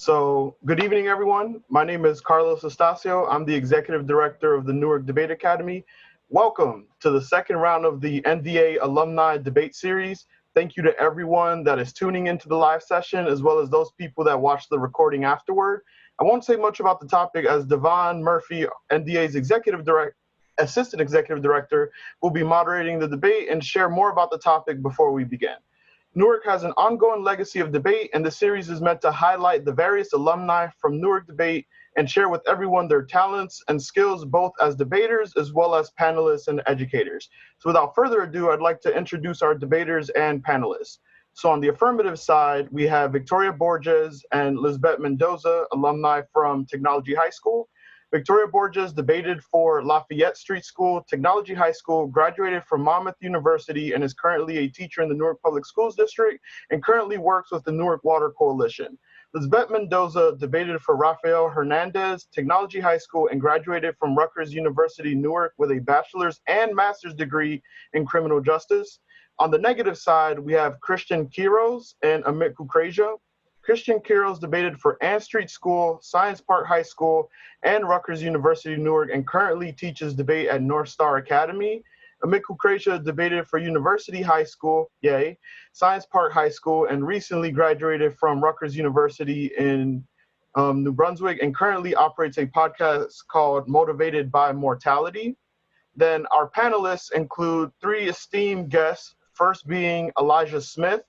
So, good evening, everyone. My name is Carlos Astacio. I'm the Executive Director of the Newark Debate Academy. Welcome to the second round of the NDA Alumni Debate Series. Thank you to everyone that is tuning into the live session, as well as those people that watch the recording afterward. I won't say much about the topic as Devane Murphy, NDA's Assistant Executive Director, will be moderating the debate and share more about the topic before we begin. Newark has an ongoing legacy of debate, and the series is meant to highlight the various alumni from Newark Debate and share with everyone their talents and skills, both as debaters as well as panelists and educators. So without further ado, I'd like to introduce our debaters and panelists. So on the affirmative side, we have Victoria Borges and Lizbett Mendoza, alumni from Technology High School. Victoria Borges debated for Lafayette Street School, Technology High School, graduated from Monmouth University, and is currently a teacher in the Newark Public Schools District, and currently works with the Newark Water Coalition. Lizbett Mendoza debated for Rafael Hernandez, Technology High School, and graduated from Rutgers University, Newark, with a bachelor's and master's degree in criminal justice. On the negative side, we have Christian Quiroz and Amit Kukreja. Christian Quiroz debated for Ann Street School, Science Park High School, and Rutgers University, Newark, and currently teaches debate at North Star Academy. Amit Kukreja debated for University High School, yay, Science Park High School, and recently graduated from Rutgers University in New Brunswick, and currently operates a podcast called Motivated by Mortality. Then our panelists include three esteemed guests, first being Elijah Smith,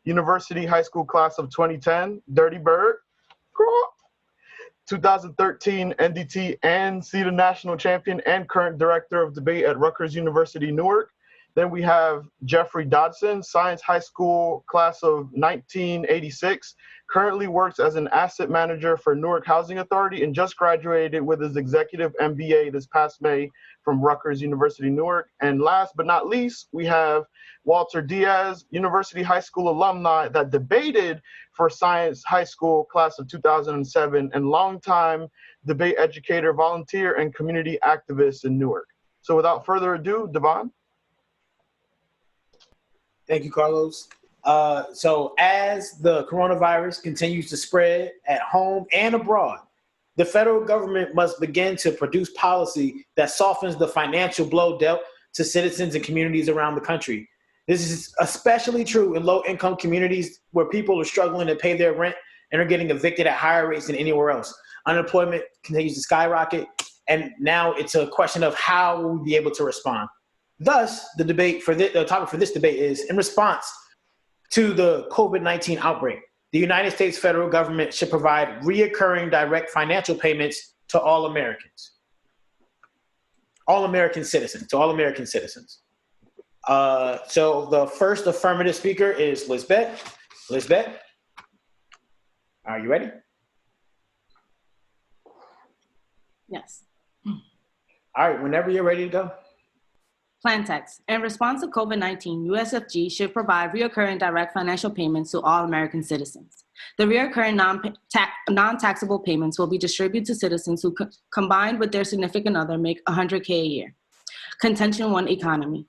University High School class of 2010, Dirty Bird, 2013 NDT and CETA National Champion and current Director of Debate at Rutgers University, Newark. Then we have Jeffery Dodson, Science High School class of 1986, currently works as an asset manager for Newark Housing Authority and just graduated with his executive MBA this past May from Rutgers University, Newark. And last but not least, we have Walter Diaz, University High School alumni that debated for Science High School class of 2007 and longtime debate educator, volunteer, and community activist in Newark. So without further ado, Devane. Thank you, Carlos. So as the coronavirus continues to spread at home and abroad, the federal government must begin to produce policy that softens the financial blow dealt to citizens and communities around the country. This is especially true in low-income communities where people are struggling to pay their rent and are getting evicted at higher rates than anywhere else. Unemployment continues to skyrocket, and now it's a question of how we'll be able to respond. Thus, the topic for this debate is, in response to the COVID-19 outbreak, the United States federal government should provide reoccurring direct financial payments to all Americans. All American citizens. So the first affirmative speaker is Lizbett. Lizbett, are you ready? Yes. All right, whenever you're ready to go. Plan text. In response to COVID-19, USFG should provide reoccurring direct financial payments to all American citizens. The reoccurring non-taxable payments will be distributed to citizens who combined with their significant other make $100K a year. Contention 1 economy.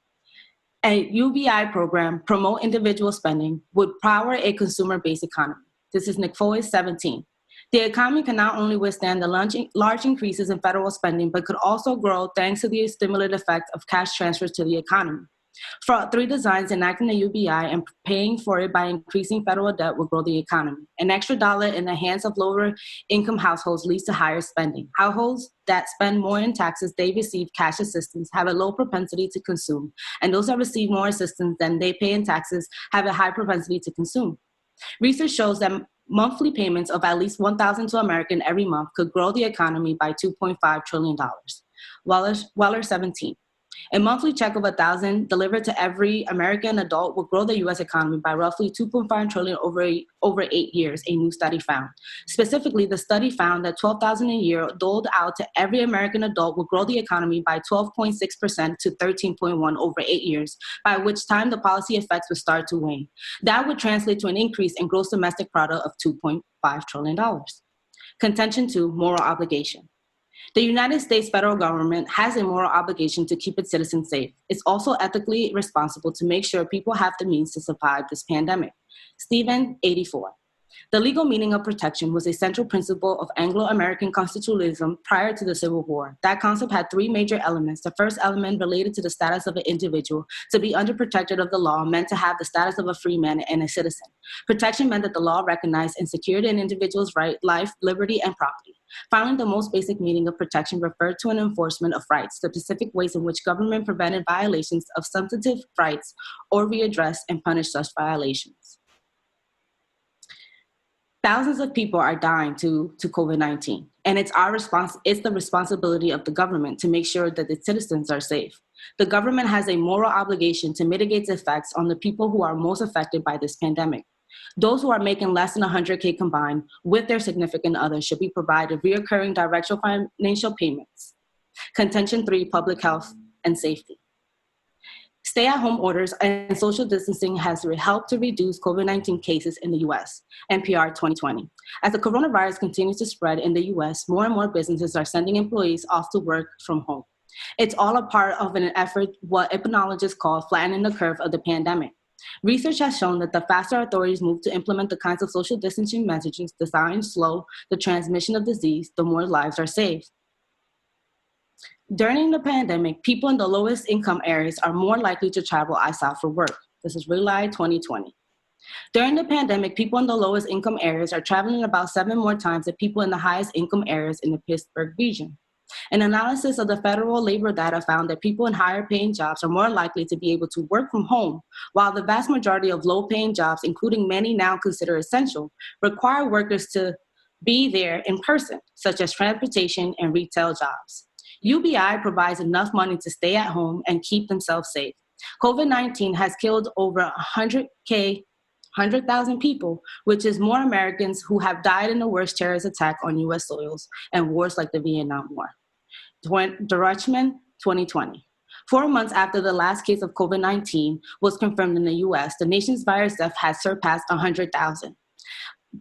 A UBI program, promote individual spending, would power a consumer-based economy. This is Nick Foy, 17. The economy can not only withstand the large increases in federal spending, but could also grow thanks to the stimulative effect of cash transfers to the economy. For 3 designs, enacting the UBI and paying for it by increasing federal debt will grow the economy. An extra dollar in the hands of lower income households leads to higher spending. Households that spend more in taxes they receive cash assistance have a low propensity to consume, and those that receive more assistance than they pay in taxes have a high propensity to consume. Research shows that monthly payments of at least $1,000 to American every month could grow the economy by $2.5 trillion. Weller 17. A monthly check of $1,000 delivered to every American adult will grow the U.S. economy by roughly $2.5 trillion over 8 years, a new study found. Specifically, the study found that $12,000 a year doled out to every American adult will grow the economy by 12.6% to 13.1% over 8 years, by which time the policy effects would start to wane. That would translate to an increase in gross domestic product of $2.5 trillion. Contention 2, moral obligation. The United States federal government has a moral obligation to keep its citizens safe. It's also ethically responsible to make sure people have the means to survive this pandemic. Stephen, 84. The legal meaning of protection was a central principle of Anglo-American constitutionalism prior to the Civil War. That concept had three major elements. The first element related to the status of an individual. To be under protection of the law meant to have the status of a free man and a citizen. Protection meant that the law recognized and secured an individual's right, life, liberty, and property. Finally, the most basic meaning of protection referred to an enforcement of rights, the specific ways in which government prevented violations of substantive rights or readdressed and punished such violations. Thousands of people are dying to COVID-19, and it's the responsibility of the government to make sure that its citizens are safe. The government has a moral obligation to mitigate the effects on the people who are most affected by this pandemic. Those who are making less than $100K combined with their significant others should be provided reoccurring direct financial payments. Contention 3, public health and safety. Stay-at-home orders and social distancing has helped to reduce COVID-19 cases in the U.S., NPR 2020. As the coronavirus continues to spread in the U.S., more and more businesses are sending employees off to work from home. It's all a part of an effort, what epidemiologists call flattening the curve of the pandemic. Research has shown that the faster authorities move to implement the kinds of social distancing messages designed to slow the transmission of disease, the more lives are saved. During the pandemic, people in the lowest income areas are more likely to travel south for work. This is Rely 2020. During the pandemic, people in the lowest income areas are traveling about 7 more times than people in the highest income areas in the Pittsburgh region. An analysis of the federal labor data found that people in higher paying jobs are more likely to be able to work from home, while the vast majority of low paying jobs, including many now considered essential, require workers to be there in person, such as transportation and retail jobs. UBI provides enough money to stay at home and keep themselves safe. COVID-19 has killed over 100,000 people, which is more Americans who have died in the worst terrorist attack on U.S. soils and wars like the Vietnam War. Dodson, 2020. 4 months after the last case of COVID-19 was confirmed in the U.S., the nation's virus death has surpassed 100,000.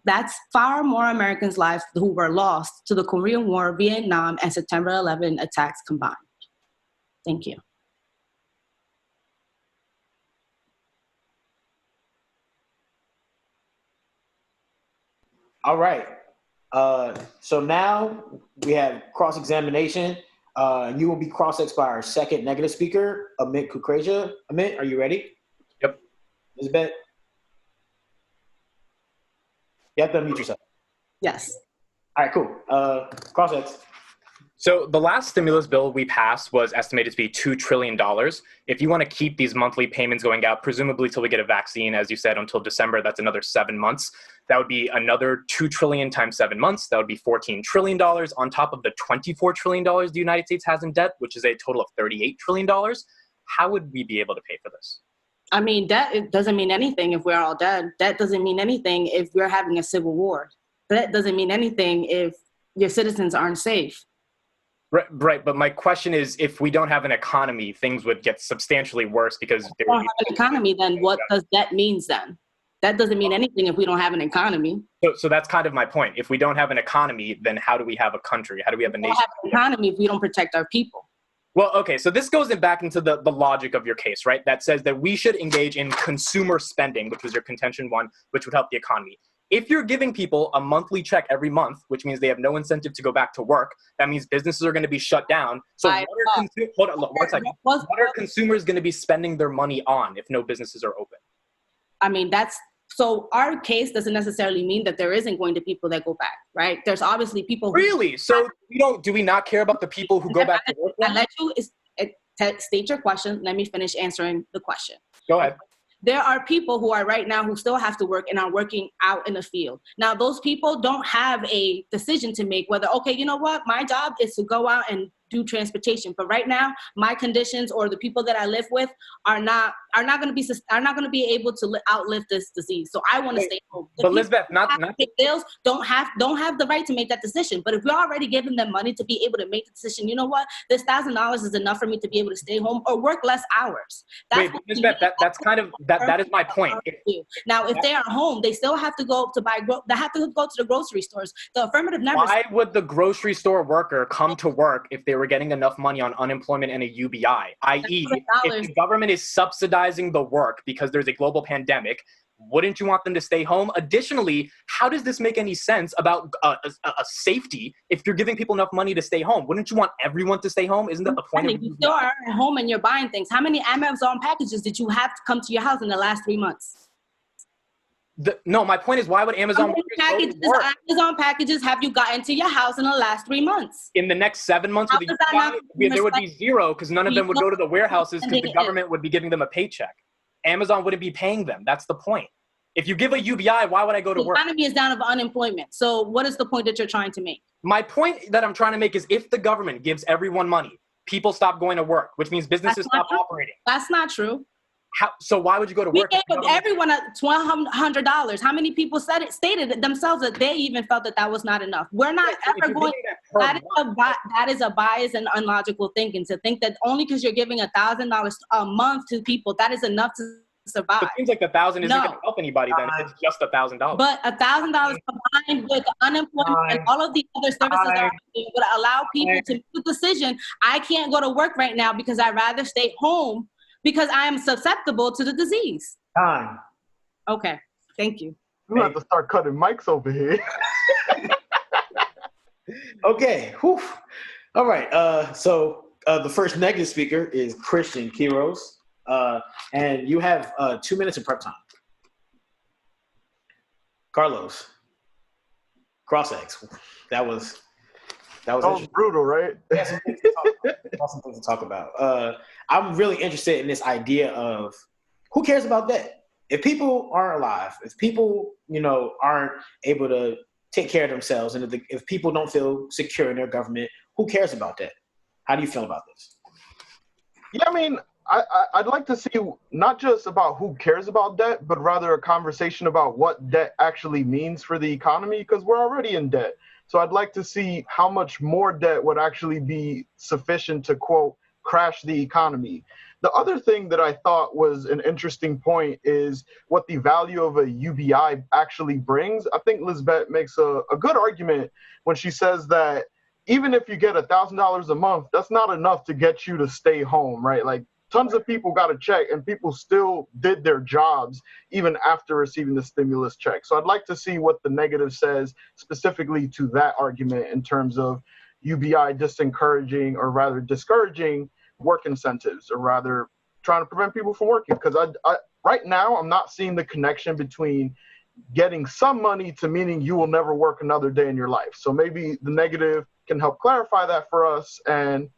That's far more Americans' lives who were lost to the Korean War, Vietnam, and September 11 attacks combined. Thank you. All right. So now we have cross-examination. You will be cross-examined by our second negative speaker, Amit Kukreja. Amit, are you ready? Yep. Lizbett? You have to unmute yourself. Yes. All right, cool. Cross-ex. So the last stimulus bill we passed was estimated to be $2 trillion. If you want to keep these monthly payments going out, presumably till we get a vaccine, as you said, until December, that's another 7 months. That would be another $2 trillion times 7 months. That would be $14 trillion on top of the $24 trillion the United States has in debt, which is a total of $38 trillion. How would we be able to pay for this? I mean, debt doesn't mean anything if we're all dead. That doesn't mean anything if we're having a civil war. That doesn't mean anything if your citizens aren't safe. Right, but my question is, if we don't have an economy, things would get substantially worse because if we don't have an economy, then what does that mean then? That doesn't mean anything if we don't have an economy. So that's kind of my point. If we don't have an economy, then how do we have a country? How do we have a nation? We don't have an economy if we don't protect our people. Well, okay, so this goes back into the logic of your case, right? That says that we should engage in consumer spending, which was your contention one, which would help the economy. If you're giving people a monthly check every month, which means they have no incentive to go back to work, that means businesses are going to be shut down. So what are consumers going to be spending their money on if no businesses are open? I mean, so our case doesn't necessarily mean that there isn't going to be people that go back, right? There's obviously people who... Really? So do we not care about the people who go back to work? I let you state your question. Let me finish answering the question. Go ahead. There are people who are right now who still have to work and are working out in the field. Now, those people don't have a decision to make whether, okay, you know what, my job is to go out and do transportation. But right now, my conditions or the people that I live with are not going to be able to outlive this disease. So I want to stay home. But Lizbett, bills don't have the right to make that decision. But if we're already giving them money to be able to make the decision, you know what, this $1,000 is enough for me to be able to stay home or work less hours. Wait, Lizbett, that is my point. Now, if they are home, they still have to go to they have to go to the grocery stores. The affirmative numbers. Why would the grocery store worker come to work if they were getting enough money on unemployment and a UBI? I.e., if the government is subsidizing the work because there's a global pandemic, Wouldn't you want them to stay home? Additionally, how does this make any sense about a safety if you're giving people enough money to stay home? Wouldn't you want everyone to stay home? Isn't that the point of You still are at home and you're buying things. How many Amazon packages did you have to come to your house in the last 3 months? No, my point is, why would Amazon Amazon packages have you gotten to your house in the last 3 months? In the next 7 months, there would be zero because none of them would go to the warehouses because the government would be giving them a paycheck. Amazon wouldn't be paying them. That's the point. If you give a UBI, why would I go to work? The economy is down of unemployment. So what is the point that you're trying to make? My point that I'm trying to make is if the government gives everyone money, people stop going to work, which means businesses stop operating. That's not true. So why would you go to work? We gave everyone $1,200. How many people stated themselves that they even felt that was not enough? We're not ever going. That is a bias and unlogical thinking to think that only because you're giving $1,000 a month to people, that is enough to survive. It seems like the $1,000 isn't going to help anybody then. It's just $1,000. But $1,000 combined with unemployment and all of the other services that would allow people to make the decision. I can't go to work right now because I'd rather stay home because I am susceptible to the disease. Time. Okay, thank you. We have to start cutting mics over here. Okay. Whew. All right. So the first negative speaker is Christian Quiroz. And you have 2 minutes of prep time. Carlos. Cross-X. That was brutal, right? Some things to talk about. I'm really interested in this idea of who cares about that? If people aren't alive, if people, aren't able to take care of themselves, and if people don't feel secure in their government, who cares about that? How do you feel about this? Yeah, I mean, I'd like to see not just about who cares about debt, but rather a conversation about what debt actually means for the economy, because we're already in debt. So I'd like to see how much more debt would actually be sufficient to, quote, crash the economy. The other thing that I thought was an interesting point is what the value of a UBI actually brings. I think Lizbett makes a good argument when she says that even if you get $1,000 a month, that's not enough to get you to stay home, right? Like, tons of people got a check and people still did their jobs even after receiving the stimulus check. So I'd like to see what the negative says specifically to that argument in terms of UBI disencouraging or rather discouraging work incentives, or rather trying to prevent people from working. Because I right now, I'm not seeing the connection between getting some money to meaning you will never work another day in your life. So maybe the negative can help clarify that for us, and,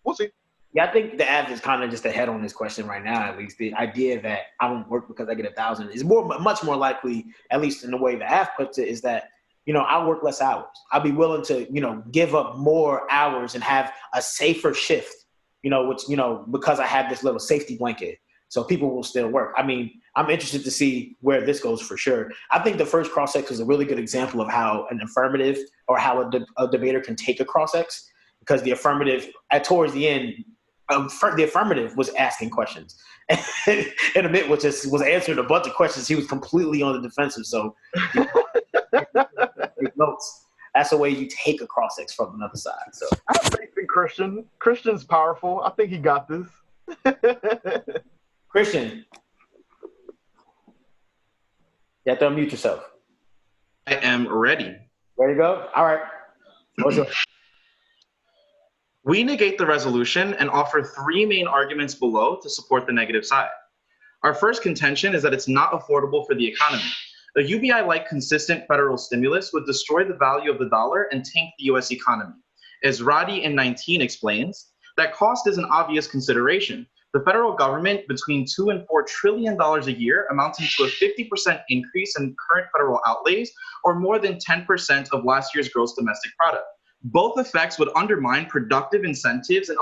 we'll see. Yeah, I think the Av is kind of just ahead on this question right now. At least the idea that I don't work because I get 1,000 is much more likely, at least in the way the Av puts it, is that I work less hours. I'll be willing to give up more hours and have a safer shift. Which because I have this little safety blanket, so people will still work. I mean, I'm interested to see where this goes for sure. I think the first cross-X is a really good example of how an affirmative or how a debater can take a cross-X, because the affirmative towards the end. The affirmative was asking questions, and Amit was answering a bunch of questions. He was completely on the defensive. So, notes. That's the way you take a cross-X from another side. So, I have faith in Christian. Christian's powerful. I think he got this. Christian, you have to unmute yourself. I am ready. There you go. All right. We negate the resolution and offer three main arguments below to support the negative side. Our first contention is that it's not affordable for the economy. A UBI-like consistent federal stimulus would destroy the value of the dollar and tank the U.S. economy. As Roddy in 19 explains, that cost is an obvious consideration. The federal government between $2 and $4 trillion a year, amounting to a 50% increase in current federal outlays, or more than 10% of last year's gross domestic product. Both effects would undermine productive incentives and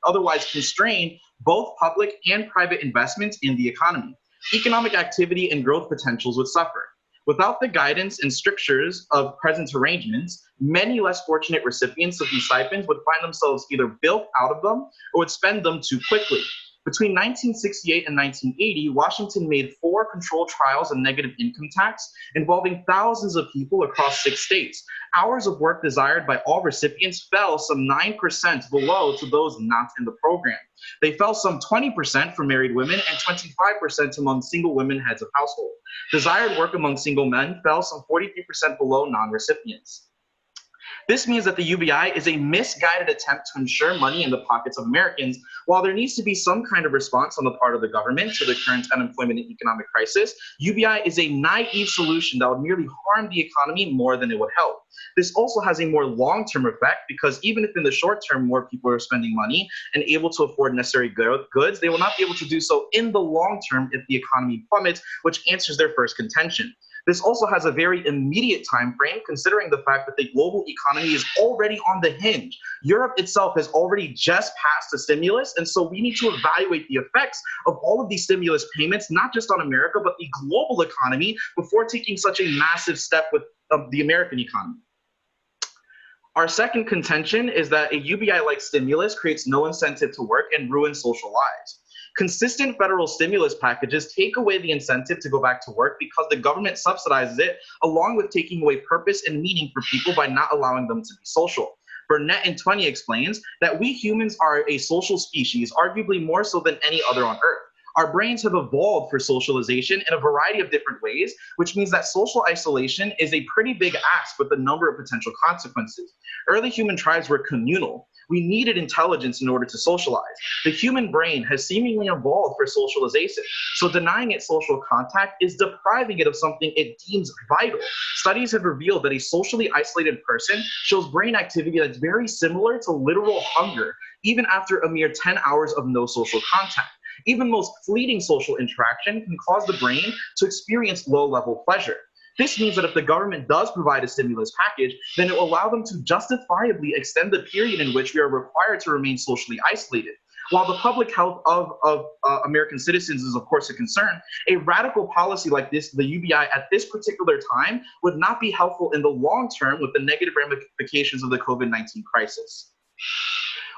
otherwise constrain both public and private investments in the economy. Economic activity and growth potentials would suffer. Without the guidance and strictures of present arrangements, many less fortunate recipients of these stipends would find themselves either built out of them or would spend them too quickly. Between 1968 and 1980, Washington made 4 controlled trials of negative income tax involving thousands of people across 6 states. Hours of work desired by all recipients fell some 9% below to those not in the program. They fell some 20% for married women and 25% among single women heads of household. Desired work among single men fell some 43% below non-recipients. This means that the UBI is a misguided attempt to ensure money in the pockets of Americans. While there needs to be some kind of response on the part of the government to the current unemployment and economic crisis, UBI is a naive solution that would merely harm the economy more than it would help. This also has a more long-term effect because even if in the short term more people are spending money and able to afford necessary goods, they will not be able to do so in the long term if the economy plummets, which answers their first contention. This also has a very immediate time frame, considering the fact that the global economy is already on the hinge. Europe itself has already just passed a stimulus, and so we need to evaluate the effects of all of these stimulus payments, not just on America, but the global economy, before taking such a massive step with the American economy. Our second contention is that a UBI-like stimulus creates no incentive to work and ruins social lives. Consistent federal stimulus packages take away the incentive to go back to work because the government subsidizes it, along with taking away purpose and meaning for people by not allowing them to be social. Burnett and 20 explains that we humans are a social species, arguably more so than any other on Earth. Our brains have evolved for socialization in a variety of different ways, which means that social isolation is a pretty big ask with a number of potential consequences. Early human tribes were communal. We needed intelligence in order to socialize. The human brain has seemingly evolved for socialization, so denying it social contact is depriving it of something it deems vital. Studies have revealed that a socially isolated person shows brain activity that's very similar to literal hunger, even after a mere 10 hours of no social contact. Even most fleeting social interaction can cause the brain to experience low-level pleasure. This means that if the government does provide a stimulus package, then it will allow them to justifiably extend the period in which we are required to remain socially isolated. While the public health of American citizens is of course a concern, a radical policy like this, the UBI at this particular time, would not be helpful in the long term with the negative ramifications of the COVID-19 crisis.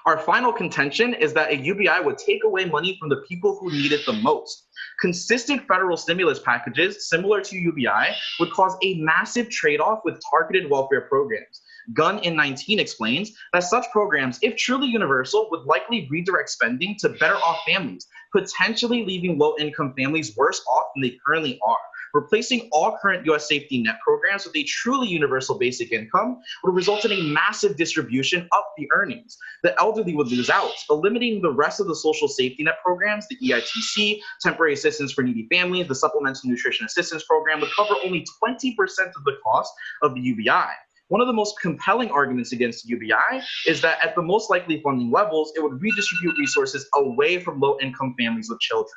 Our final contention is that a UBI would take away money from the people who need it the most. Consistent federal stimulus packages, similar to UBI, would cause a massive trade-off with targeted welfare programs. Gunn in 19 explains that such programs, if truly universal, would likely redirect spending to better off families, potentially leaving low-income families worse off than they currently are. Replacing all current U.S. safety net programs with a truly universal basic income would result in a massive distribution of the earnings. The elderly would lose out, eliminating the rest of the social safety net programs. The EITC, temporary assistance for needy families, the supplemental nutrition assistance program would cover only 20% of the cost of the UBI. One of the most compelling arguments against the UBI is that at the most likely funding levels, it would redistribute resources away from low-income families with children.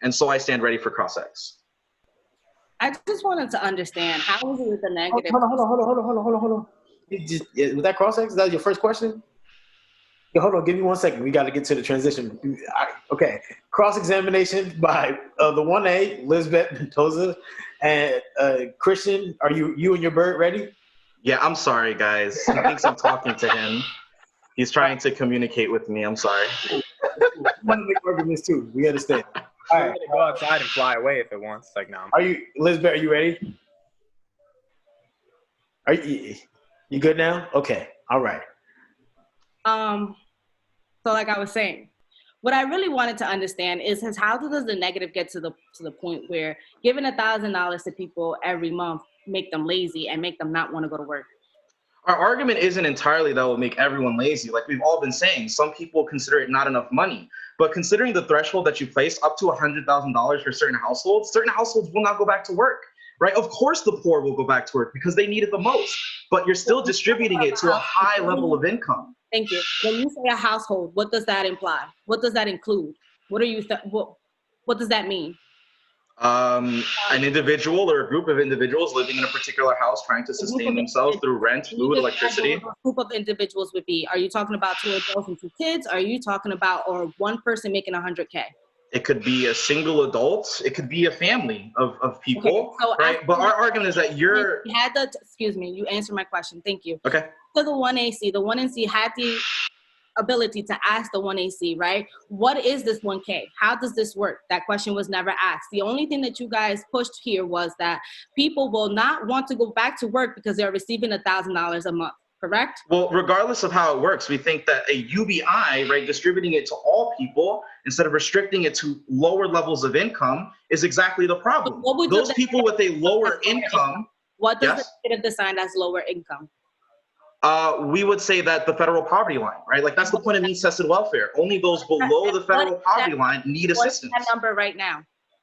And so I stand ready for cross-X. I just wanted to understand, how is it with the negative? Hold on. Was that cross-X? Is that your first question? Yeah, hold on, give me 1 second. We got to get to the transition. Okay, cross-examination by the 1A, Lizbett, Mendoza, and Christian. Are you and your bird ready? Yeah, I'm sorry, guys. He thinks I'm talking to him. He's trying to communicate with me. I'm sorry. Want to make arguments too. We understand. All right, Go outside and fly away if it wants. Like, no. Lizbett, are you ready? Are you good now? Okay. All right. So like I was saying, what I really wanted to understand is how does the negative get to the point where giving $1,000 to people every month make them lazy and make them not want to go to work? Our argument isn't entirely that will make everyone lazy. Like we've all been saying, some people consider it not enough money. But considering the threshold that you place up to $100,000 for certain households will not go back to work, right? Of course the poor will go back to work because they need it the most, but you're still distributing it to a high level of income. Thank you. When you say a household, what does that imply? What does that include? What does that mean? An individual or a group of individuals living in a particular house trying to sustain themselves through rent, food, electricity. A group of individuals would be, are you talking about 2 adults and 2 kids? Are you talking about, or one person making $100K? It could be a single adult. It could be a family of people, okay, so right? But our argument is that excuse me, you answered my question. Thank you. Okay. So the 1AC, the 1NC had the ability to ask the 1AC, right? What is this 1K? How does this work? That question was never asked. The only thing that you guys pushed here was that people will not want to go back to work because they're receiving $1,000 a month, correct? Well, regardless of how it works, we think that a UBI, right, distributing it to all people instead of restricting it to lower levels of income is exactly the problem. Those people with a lower income. What does the negative define as lower income? We would say that the federal poverty line, right? Like that's the point of means-tested welfare. Only those below the federal poverty line need assistance. What is that number right now?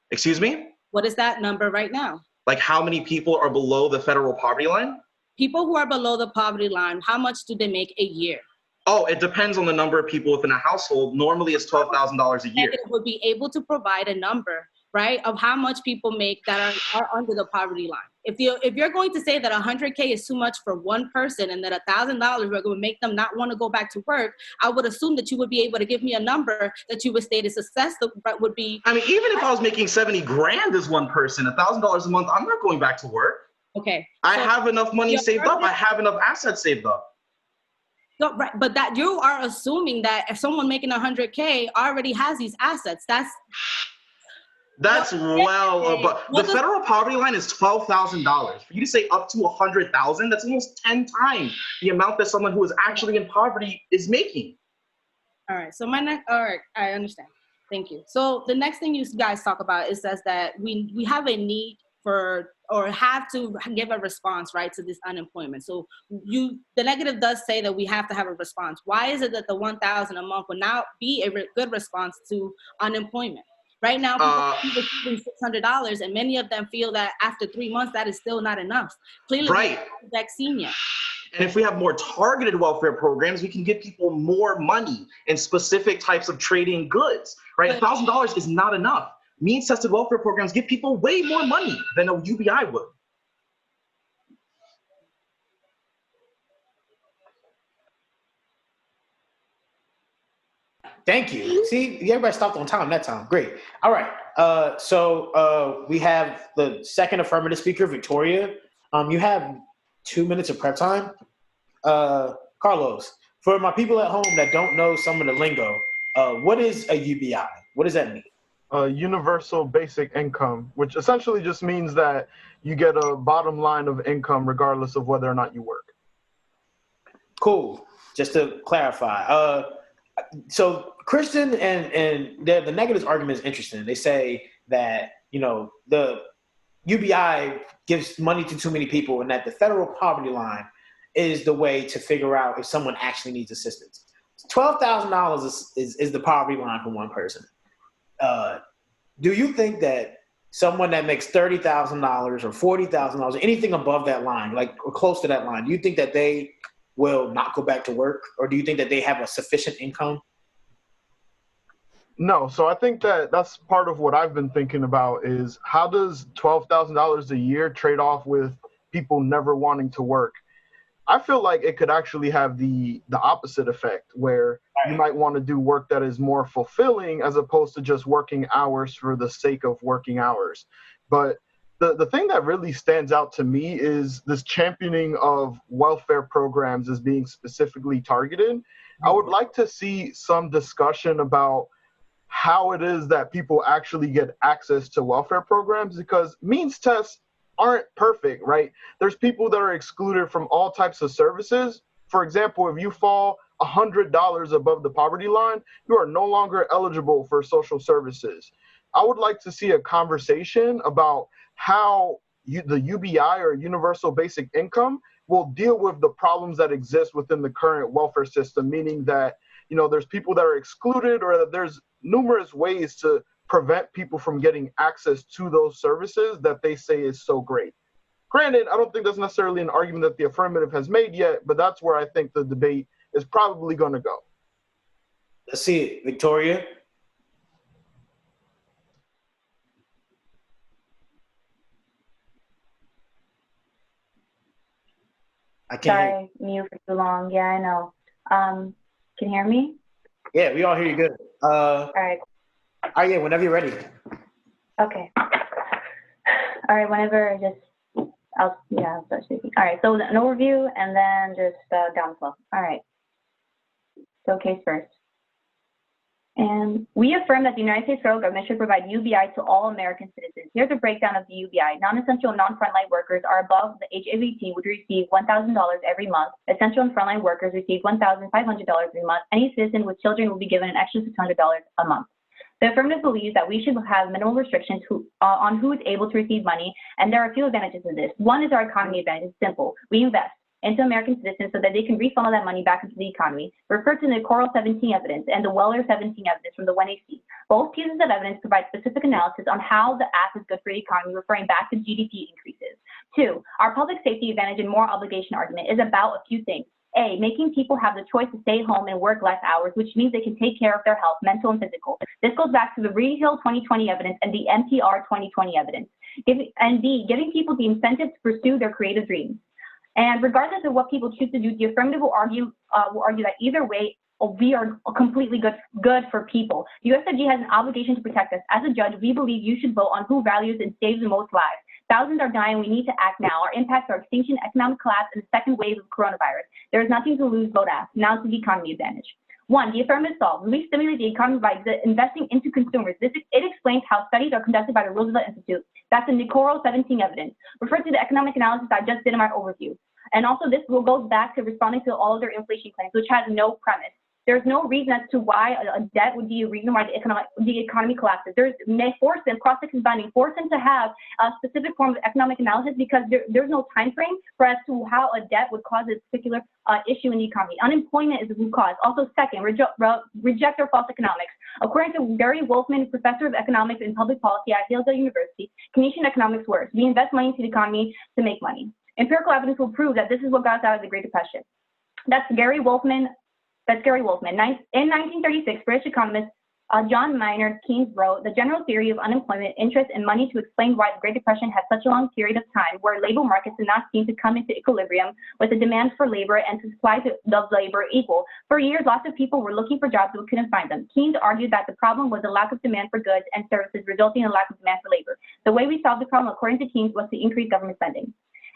Excuse me? What is that number right now? Like how many people are below the federal poverty line? People who are below the poverty line, how much do they make a year? Oh, it depends on the number of people within a household. Normally it's $12,000 a year. It would be able to provide a number, right, of how much people make that are under the poverty line. If you're going to say that 100K is too much for one person and that $1,000 we're going to make them not want to go back to work, I would assume that you would be able to give me a number that you would state is success that would be. I mean, even if I was making 70 grand as one person, $1,000 a month, I'm not going back to work. Okay. I have enough money saved up. I have enough assets saved up. No, right, but that you are assuming that if someone making 100K already has these assets, That's well above. The federal poverty line is $12,000. For you to say up to 100,000, that's almost 10 times the amount that someone who is actually in poverty is making. All right. So all right, I understand. Thank you. So the next thing you guys talk about is that we have a need for, or have to give a response, right, to this unemployment. So the negative does say that we have to have a response. Why is it that the $1,000 a month would not be a good response to unemployment? Right now, people are receiving $600, and many of them feel that after 3 months, that is still not enough. Clearly, right. The vaccine yet. And if we have more targeted welfare programs, we can give people more money in specific types of trading goods, right? $1,000 is not enough. Means-tested welfare programs give people way more money than a UBI would. Thank you. See, everybody stopped on time that time. Great. All right. So we have the second affirmative speaker, Victoria. You have 2 minutes of prep time. Carlos, for my people at home that don't know some of the lingo, what is a UBI? What does that mean? Universal basic income, which essentially just means that you get a bottom line of income regardless of whether or not you work. Cool. Just to clarify. So Christian and the negatives argument is interesting. They say that, the UBI gives money to too many people and that the federal poverty line is the way to figure out if someone actually needs assistance. $12,000 is the poverty line for one person. Do you think that someone that makes $30,000 or $40,000, anything above that line, like or close to that line, do you think that they will not go back to work, or do you think that they have a sufficient income? No, so I think that that's part of what I've been thinking about is how does $12,000 a year trade off with people never wanting to work? I feel like it could actually have the opposite effect where you might want to do work that is more fulfilling as opposed to just working hours for the sake of working hours. But the thing that really stands out to me is this championing of welfare programs as being specifically targeted. Mm-hmm. I would like to see some discussion about how it is that people actually get access to welfare programs, because means tests aren't perfect, right? There's people that are excluded from all types of services. For example, if you fall $100 above the poverty line, you are no longer eligible for social services. I would like to see a conversation about how the UBI or universal basic income will deal with the problems that exist within the current welfare system, meaning that, there's people that are excluded or that there's numerous ways to prevent people from getting access to those services that they say is so great. Granted, I don't think that's necessarily an argument that the affirmative has made yet, but that's where I think the debate is probably going to go. Let's see it. Victoria? Sorry, mute for too long. Yeah, I know. Can you hear me? Yeah, we all hear you good. All right. Oh, yeah, whenever you're ready. Okay. All right, whenever, I'll start speaking. All right, so an overview and then just down flow. All right. So case first. And we affirm that the United States federal government should provide UBI to all American citizens. Here's a breakdown of the UBI. Non-essential and non-frontline workers are above the age of 18 would receive $1,000 every month. Essential and frontline workers receive $1,500 every month. Any citizen with children will be given an extra $600 a month. The affirmative believes that we should have minimal restrictions on who is able to receive money, and there are a few advantages to this. One is our economy advantage. It's simple. We invest into American citizens so that they can refunnel that money back into the economy. Refer to the Quiroz 17 evidence and the Weller 17 evidence from the 1AC. Both pieces of evidence provide specific analysis on how the act is good for the economy, referring back to GDP increases. Two, our public safety advantage and moral obligation argument is about a few things. A, making people have the choice to stay home and work less hours, which means they can take care of their health, mental and physical. This goes back to the Rehill 2020 evidence and the NPR 2020 evidence. And B, giving people the incentive to pursue their creative dreams. And regardless of what people choose to do, the affirmative will argue that either way, we are completely good for people. The USFG has an obligation to protect us. As a judge, we believe you should vote on who values and saves the most lives. Thousands are dying. We need to act now. Our impacts are extinction, economic collapse, and the second wave of coronavirus. There is nothing to lose, vote ask. Now to the economy advantage. One, the affirmative solve. We stimulate the economy by investing into consumers. It explains how studies are conducted by the Roosevelt Institute. That's in the Quiroz 17 evidence. Refer to the economic analysis I just did in my overview. And also this goes back to responding to all of their inflation claims, which has no premise. There's no reason as to why a debt would be a reason why the economy collapses. Force them, cross-examining, force them to have a specific form of economic analysis because there's no time frame for as to how a debt would cause a particular issue in the economy. Unemployment is the root cause. Also, second, reject their false economics. According to Gary Wolfman, professor of economics and public policy at Yale University, Keynesian economics works. We invest money into the economy to make money. Empirical evidence will prove that this is what got us out of the Great Depression. That's Gary Wolfman. In 1936, British economist John Maynard Keynes wrote The General Theory of Unemployment, Interest, and Money to explain why the Great Depression had such a long period of time where labor markets did not seem to come into equilibrium with the demand for labor and the supply of labor equal. For years, lots of people were looking for jobs but couldn't find them. Keynes argued that the problem was a lack of demand for goods and services resulting in a lack of demand for labor. The way we solved the problem, according to Keynes, was to increase government spending.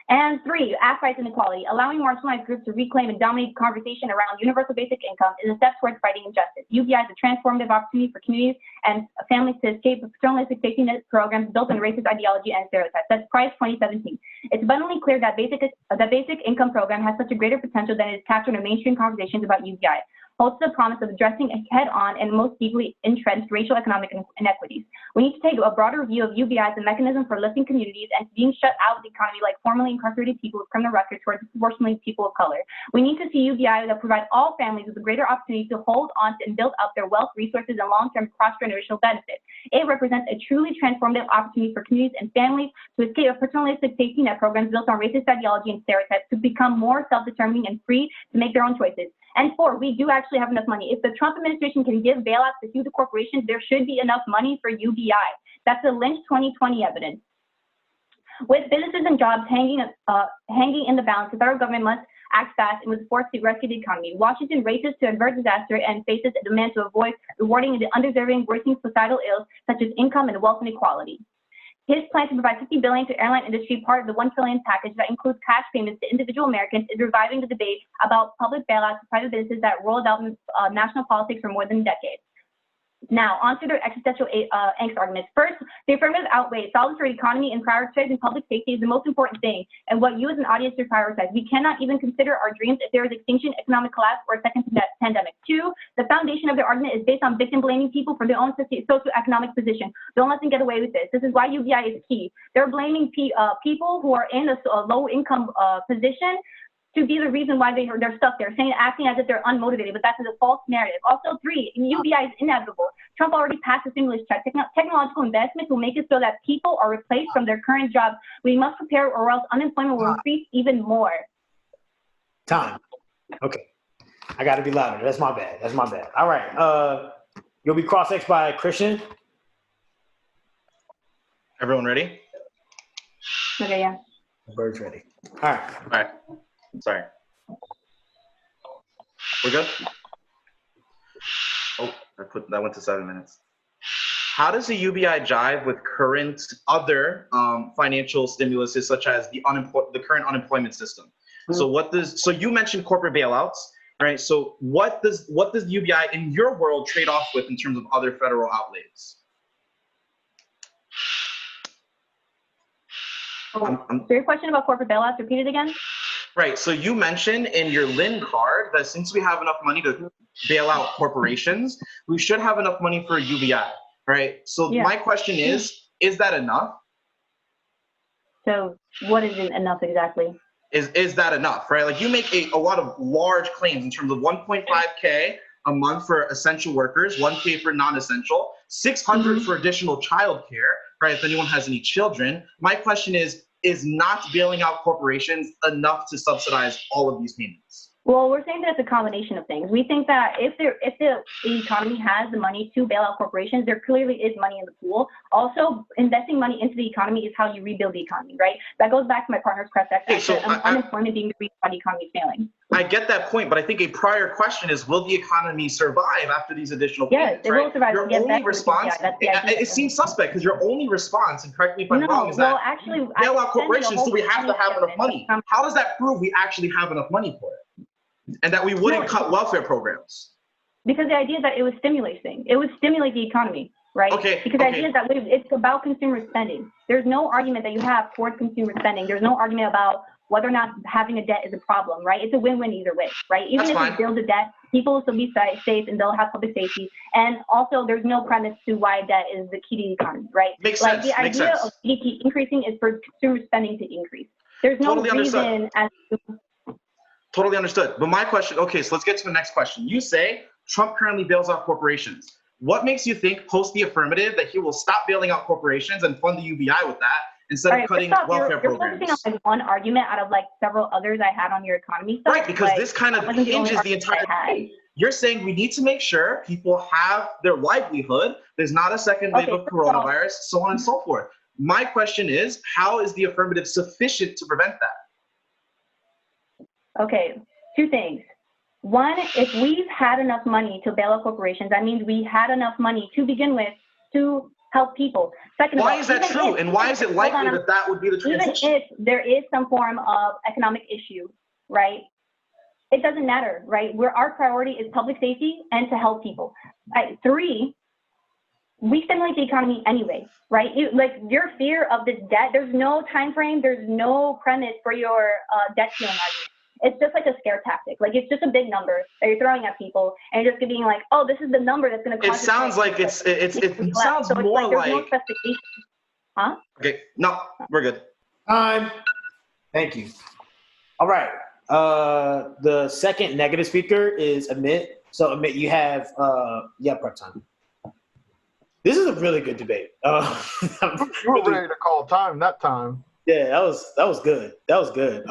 And three, act rights inequality. Allowing marginalized groups to reclaim and dominate the conversation around universal basic income is a step towards fighting injustice. UBI is a transformative opportunity for communities and families to escape paternalistic safety net programs built on racist ideology and stereotypes. That's Price 2017. It's abundantly clear that basic income program has such a greater potential than it is captured in mainstream conversations about UBI. Holds the promise of addressing head-on and most deeply entrenched racial economic inequities. We need to take a broader view of UBI as a mechanism for lifting communities and being shut out of the economy like formerly incarcerated people with criminal records who are disproportionately people of color. We need to see UBI that provide all families with a greater opportunity to hold on and build up their wealth, resources, and long-term cross-generational benefit. It represents a truly transformative opportunity for communities and families to escape a paternalistic safety net programs built on racist ideology and stereotypes to become more self-determining and free to make their own choices. And four, we do actually have enough money. If the Trump administration can give bailouts to huge corporations, there should be enough money for UBI. That's the Lynch 2020 evidence. With businesses and jobs hanging in the balance, the federal government must act fast and was forced to rescue the economy. Washington races to avert disaster and faces a demand to avoid rewarding the undeserving, worsening societal ills such as income and wealth inequality. His plan to provide $50 billion to airline industry, part of the $1 trillion package that includes cash payments to individual Americans, is reviving the debate about public bailouts to private businesses that rolled out in national politics for more than a decade. Now, on to their existential angst arguments. First, the affirmative outweighs solid for the economy and prioritizing public safety is the most important thing, and what you as an audience should prioritize. We cannot even consider our dreams if there is extinction, economic collapse, or a second pandemic. Two, the foundation of their argument is based on victim blaming people for their own socioeconomic position. Don't let them get away with this. This is why UBI is key. They're blaming people who are in a low-income position to be the reason why they're stuck there, acting as if they're unmotivated, but that's a false narrative. Also, three, UBI is inevitable. Trump already passed the stimulus check. Technological investments will make it so that people are replaced from their current jobs. We must prepare or else unemployment will increase even more. Time. Okay. I got to be louder. That's my bad. All right. You'll be cross-exed by Christian. Everyone ready? Okay, yeah. Bird's ready. All right. Sorry. We're good? Oh, that went to 7 minutes. How does the UBI jive with current other financial stimuluses such as the current unemployment system? Mm-hmm. So you mentioned corporate bailouts. All right. So what does UBI in your world trade off with in terms of other federal outlays? So your question about corporate bailouts, repeat it again? Right. So you mentioned in your Lynn card that since we have enough money to bail out corporations, we should have enough money for UBI. Right. So my question is that enough? So what isn't enough exactly? Is that enough? Right. Like you make a lot of large claims in terms of 1.5K a month for essential workers, 1K for non-essential, 600 for additional childcare. Right. If anyone has any children, my question is not bailing out corporations enough to subsidize all of these payments? Well, we're saying that it's a combination of things. We think that if the economy has the money to bail out corporations, there clearly is money in the pool. Also, investing money into the economy is how you rebuild the economy, right? That goes back to my partner's unemployment being the reason why the economy is failing. I get that point, but I think a prior question is, will the economy survive after these additional payments? Yes, it will survive. Your only response, it seems suspect because your only response, and correct me if I'm wrong, is that bail out corporations, so we have to have enough money. How does that prove we actually have enough money for it? And that we wouldn't cut welfare programs? Because the idea is that it would stimulate things. It would stimulate the economy, right? Because the idea is that it's about consumer spending. There's no argument that you have towards consumer spending. There's no argument about whether or not having a debt is a problem, right? It's a win-win either way, right? Even if you build a debt, people will still be safe and they'll have public safety. And also, there's no premise to why debt is the key to the economy, right? Makes sense. The idea of GDP increasing is for consumer spending to increase. There's no reason as to... Totally understood. But my question, so let's get to the next question. You say Trump currently bails out corporations. What makes you think post the affirmative that he will stop bailing out corporations and fund the UBI with that instead of cutting welfare programs? You're focusing on one argument out of several others I had on your economy stuff. Right, because this kind of hinges the entire thing. You're saying we need to make sure people have their livelihood. There's not a second wave of coronavirus, so on and so forth. My question is, how is the affirmative sufficient to prevent that? Okay, two things. One, if we've had enough money to bail out corporations, that means we had enough money to begin with to help people. Second why is that true? And why is it likely that would be the transition? Even if there is some form of economic issue, right? It doesn't matter, right? Our priority is public safety and to help people. Three, we stimulate the economy anyway, right? Your fear of this debt, there's no time frame, there's no premise for your debt ceiling argument. It's just like a scare tactic. It's just a big number that you're throwing at people, and you're just being like, "Oh, this is the number that's going to." It sounds like it sounds so more there's no specification. Huh? Okay, no, we're good. Time. Thank you. All right. The second negative speaker is Amit. So Amit, you have prep time. This is a really good debate. We're ready to call time that time. Yeah, that was good. That was good.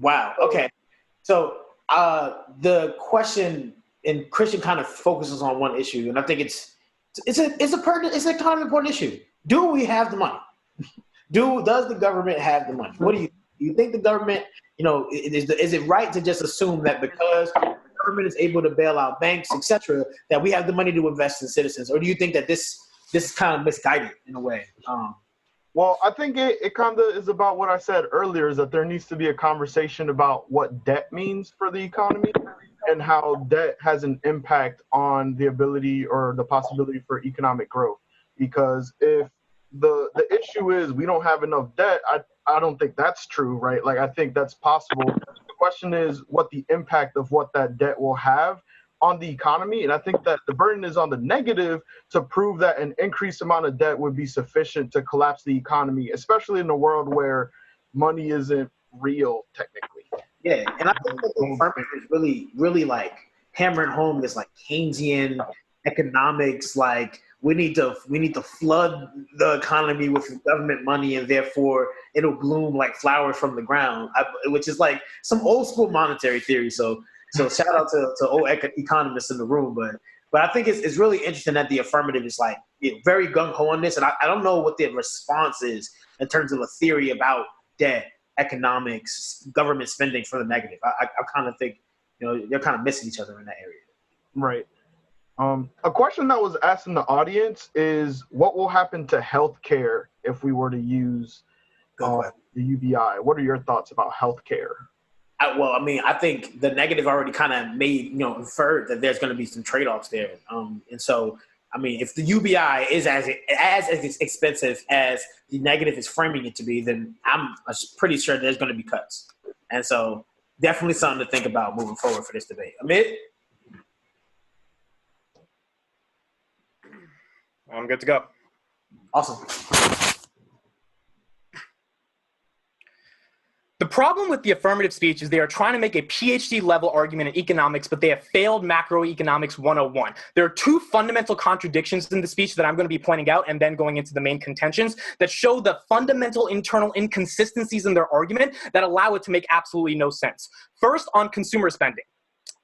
Wow. Okay. So the question, and Christian kind of focuses on one issue, and I think it's a kind of important issue. Do we have the money? Does the government have the money? What do you think the government? Is it right to just assume that because the government is able to bail out banks, etc., that we have the money to invest in citizens, or do you think that this is kind of misguided in a way? Well, I think it kind of is about what I said earlier, is that there needs to be a conversation about what debt means for the economy and how debt has an impact on the ability or the possibility for economic growth. Because if the issue is we don't have enough debt, I don't think that's true, right? I think that's possible. The question is what the impact of what that debt will have on the economy. And I think that the burden is on the negative to prove that an increased amount of debt would be sufficient to collapse the economy, especially in a world where money isn't real technically. Yeah, and I think that the affirmative is really, really hammering home this Keynesian economics, we need to flood the economy with government money and therefore it'll bloom like flowers from the ground, which is some old school monetary theory. So shout out to old economists in the room, but I think it's really interesting that the affirmative is very gung-ho on this, and I don't know what the response is in terms of a theory about debt, economics, government spending for the negative. I kind of think they're kind of missing each other in that area. Right. A question that was asked in the audience is, what will happen to healthcare if we were to use the UBI? What are your thoughts about healthcare? I think the negative already kind of made, inferred that there's going to be some trade-offs there. And so, if the UBI is as expensive as the negative is framing it to be, then I'm pretty sure there's going to be cuts. And so definitely something to think about moving forward for this debate. Amit? I'm good to go. Awesome. The problem with the affirmative speech is they are trying to make a PhD level argument in economics, but they have failed macroeconomics 101. There are two fundamental contradictions in the speech that I'm going to be pointing out and then going into the main contentions that show the fundamental internal inconsistencies in their argument that allow it to make absolutely no sense. First, on consumer spending.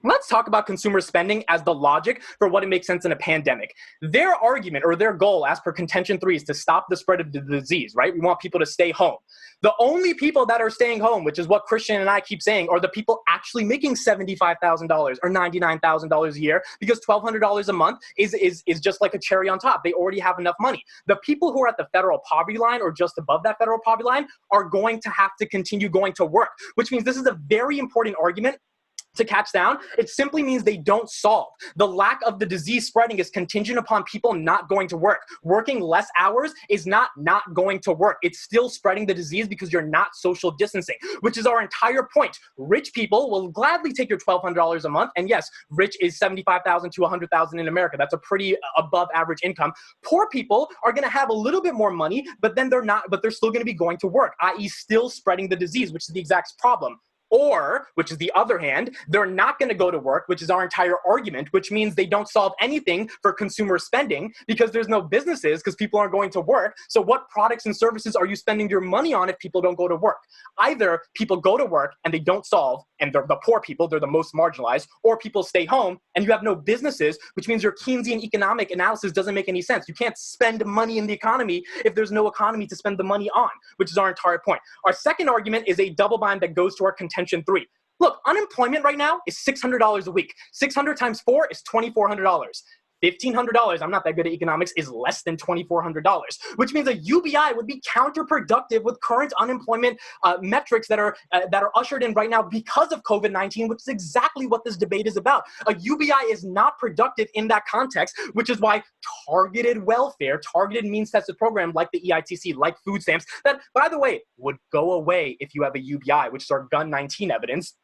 Let's talk about consumer spending as the logic for what it makes sense in a pandemic. Their argument or their goal, as per contention 3, is to stop the spread of the disease, right? We want people to stay home. The only people that are staying home, which is what Christian and I keep saying, are the people actually making $75,000 or $99,000 a year, because $1,200 a month is just like a cherry on top. They already have enough money. The people who are at the federal poverty line or just above that federal poverty line are going to have to continue going to work, which means this is a very important argument to catch down. It simply means they don't solve. The lack of the disease spreading is contingent upon people not going to work. Working less hours is not going to work. It's still spreading the disease because you're not social distancing, which is our entire point. Rich people will gladly take your $1,200 a month. And yes, rich is $75,000 to $100,000 in America. That's a pretty above average income. Poor people are going to have a little bit more money, but then they're still going to be going to work, i.e. still spreading the disease, which is the exact problem. Or, which is the other hand, they're not going to go to work, which is our entire argument, which means they don't solve anything for consumer spending because there's no businesses because people aren't going to work. So what products and services are you spending your money on if people don't go to work? Either people go to work and they don't solve, and they're the poor people, they're the most marginalized, or people stay home and you have no businesses, which means your Keynesian economic analysis doesn't make any sense. You can't spend money in the economy if there's no economy to spend the money on, which is our entire point. Our second argument is a double bind that goes to our contention 3. Look, unemployment right now is $600 a week. 600 times 4 is $2,400. $1,500, I'm not that good at economics, is less than $2,400, which means a UBI would be counterproductive with current unemployment metrics that are ushered in right now because of COVID-19, which is exactly what this debate is about. A UBI is not productive in that context, which is why targeted welfare, targeted means-tested program like the EITC, like food stamps, that, by the way, would go away if you have a UBI, which is our Gun 19 evidence,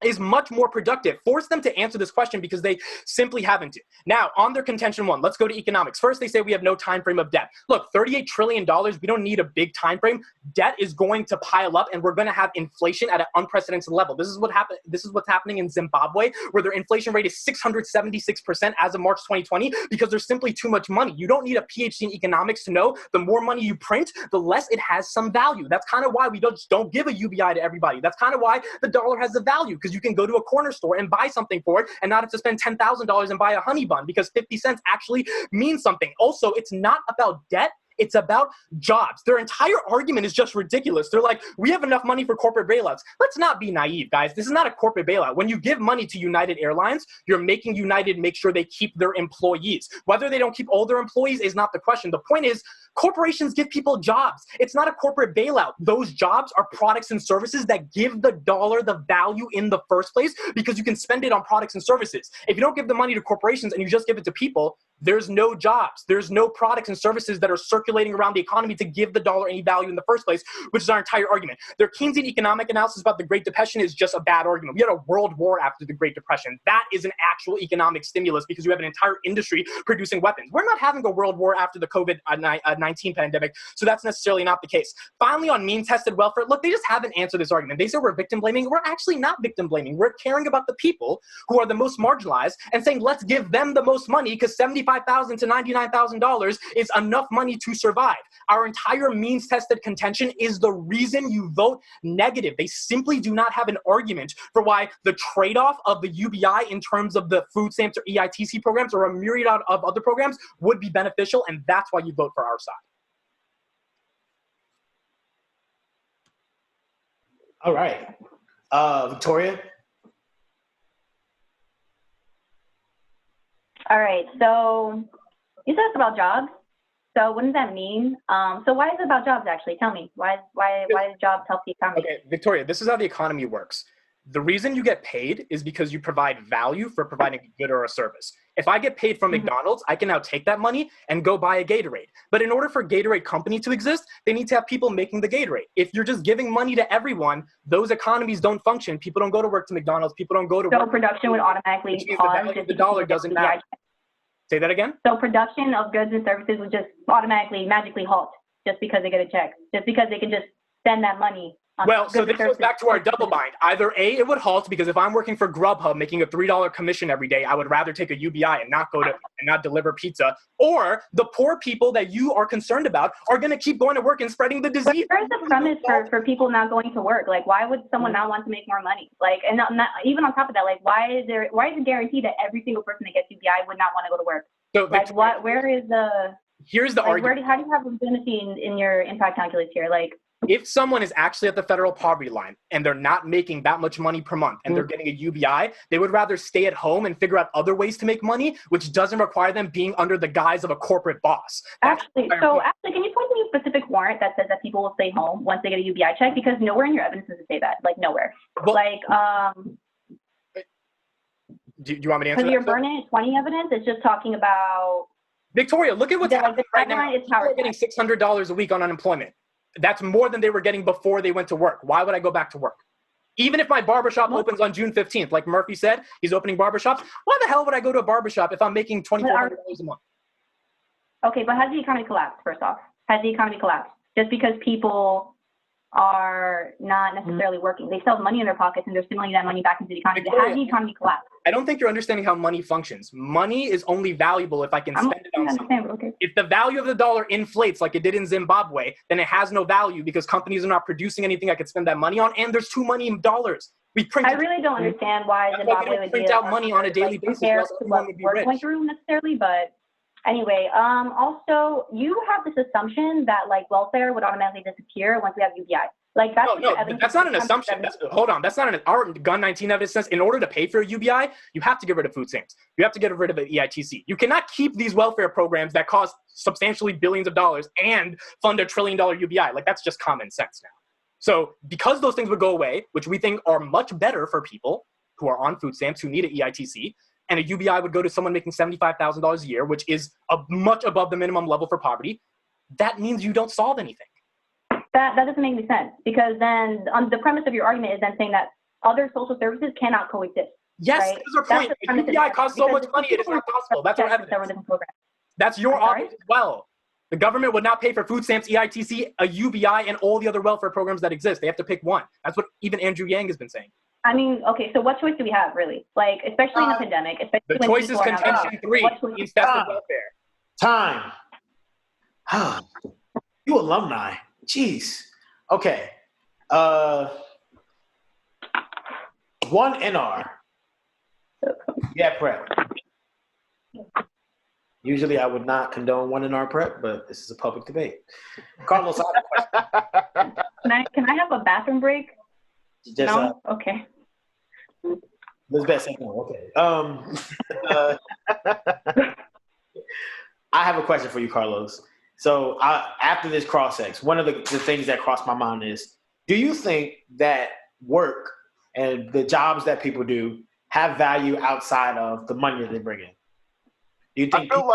is much more productive. Force them to answer this question because they simply haven't. Now, on their contention 1, let's go to economics. First, they say we have no time frame of debt. Look, $38 trillion, we don't need a big time frame. Debt is going to pile up and we're going to have inflation at an unprecedented level. This is what's happening in Zimbabwe, where their inflation rate is 676% as of March 2020 because there's simply too much money. You don't need a PhD in economics to know the more money you print, the less it has some value. That's kind of why we don't give a UBI to everybody. That's kind of why the dollar has a value, because you can go to a corner store and buy something for it and not have to spend $10,000 and buy a honey bun because 50 cents actually means something. Also, it's not about debt. It's about jobs. Their entire argument is just ridiculous. They're like, we have enough money for corporate bailouts. Let's not be naive, guys. This is not a corporate bailout. When you give money to United Airlines, you're making United make sure they keep their employees. Whether they don't keep all their employees is not the question. The point is, corporations give people jobs. It's not a corporate bailout. Those jobs are products and services that give the dollar the value in the first place because you can spend it on products and services. If you don't give the money to corporations and you just give it to people, there's no jobs. There's no products and services that are circulating around the economy to give the dollar any value in the first place, which is our entire argument. Their Keynesian economic analysis about the Great Depression is just a bad argument. We had a world war after the Great Depression. That is an actual economic stimulus because you have an entire industry producing weapons. We're not having a world war after the COVID-19 pandemic, so that's necessarily not the case. Finally, on mean-tested welfare, look, they just haven't answered this argument. They say we're victim blaming. We're actually not victim blaming. We're caring about the people who are the most marginalized and saying, let's give them the most money because $75,000 to $99,000 is enough money to survive. Our entire means-tested contention is the reason you vote negative. They simply do not have an argument for why the trade-off of the UBI in terms of the food stamps or EITC programs or a myriad of other programs would be beneficial, and that's why you vote for our side. All right. Victoria? All right, so you talked about jobs. So what does that mean? So why is it about jobs, actually? Tell me. Why do jobs help the economy? Okay, Victoria, this is how the economy works. The reason you get paid is because you provide value for providing a good or a service. If I get paid from McDonald's, I can now take that money and go buy a Gatorade. But in order for Gatorade company to exist, they need to have people making the Gatorade. If you're just giving money to everyone, those economies don't function. People don't go to work to McDonald's. People don't go to work. So production would automatically pause. The dollar doesn't matter. Say that again? So production of goods and services would just automatically, magically halt just because they get a check, just because they can just spend that money. Well, so this goes back to our double bind. Either A, it would halt because if I'm working for Grubhub making a $3 commission every day, I would rather take a UBI and not go to and not deliver pizza. Or the poor people that you are concerned about are going to keep going to work and spreading the disease. Where's the premise for people not going to work? Like, why would someone not want to make more money? Like, and not, even on top of that, like, why is it guaranteed that every single person that gets UBI would not want to go to work? So like, what? Where is the? Here's the argument. How do you have legitimacy in your impact calculus here? Like, if someone is actually at the federal poverty line and they're not making that much money per month and they're getting a UBI, they would rather stay at home and figure out other ways to make money, which doesn't require them being under the guise of a corporate boss. Actually, can you point me a specific warrant that says that people will stay home once they get a UBI check? Because nowhere in your evidence does it say that. Like, nowhere. Well, do you want me to answer that? Because your Burn 20 evidence is just talking about... Victoria, look at what's happening right now. People are getting $600 a week on unemployment. That's more than they were getting before they went to work. Why would I go back to work? Even if my barbershop opens on June 15th, like Murphy said, he's opening barbershops. Why the hell would I go to a barbershop if I'm making $2,400 a month? Okay, but has the economy collapsed, first off? Has the economy collapsed? Just because people are not necessarily working. They still have money in their pockets and they're stimulating that money back into the economy. Has the economy collapsed? I don't think you're understanding how money functions. Money is only valuable if I can spend it on something. Okay. If the value of the dollar inflates like it did in Zimbabwe, then it has no value because companies are not producing anything I could spend that money on, and there's too many dollars. I really don't understand why Zimbabwe would print out money on a daily basis. What we're going through necessarily, but anyway, also you have this assumption that like welfare would automatically disappear once we have UBI. Like that's that's not an assumption. Hold on, that's not our Gun 19 evidence says in order to pay for a UBI, you have to get rid of food stamps. You have to get rid of an EITC. You cannot keep these welfare programs that cost substantially billions of dollars and fund $1 trillion UBI. Like that's just common sense now. So because those things would go away, which we think are much better for people who are on food stamps who need an EITC, and a UBI would go to someone making $75,000 a year, which is much above the minimum level for poverty, that means you don't solve anything. That doesn't make any sense because then the premise of your argument is then saying that other social services cannot coexist. Yes, right? That's our point. If UBI costs so much money, it is not possible. That's our evidence. That's your argument as well. The government would not pay for food stamps, EITC, a UBI, and all the other welfare programs that exist. They have to pick one. That's what even Andrew Yang has been saying. I mean, okay, so what choice do we have, really? Like, especially in the pandemic. The choice is contention 3, incessant welfare. Time. You alumni. Jeez. Okay. 1 NR. Yeah, prep. Usually I would not condone 1 NR prep, but this is a public debate. Carlos, I have a question. Can I have a bathroom break? Just, no? Okay. Lizbett said no. Okay. I have a question for you, Carlos. So after this cross-ex, one of the things that crossed my mind is, do you think that work and the jobs that people do have value outside of the money that they bring in? Do you think I feel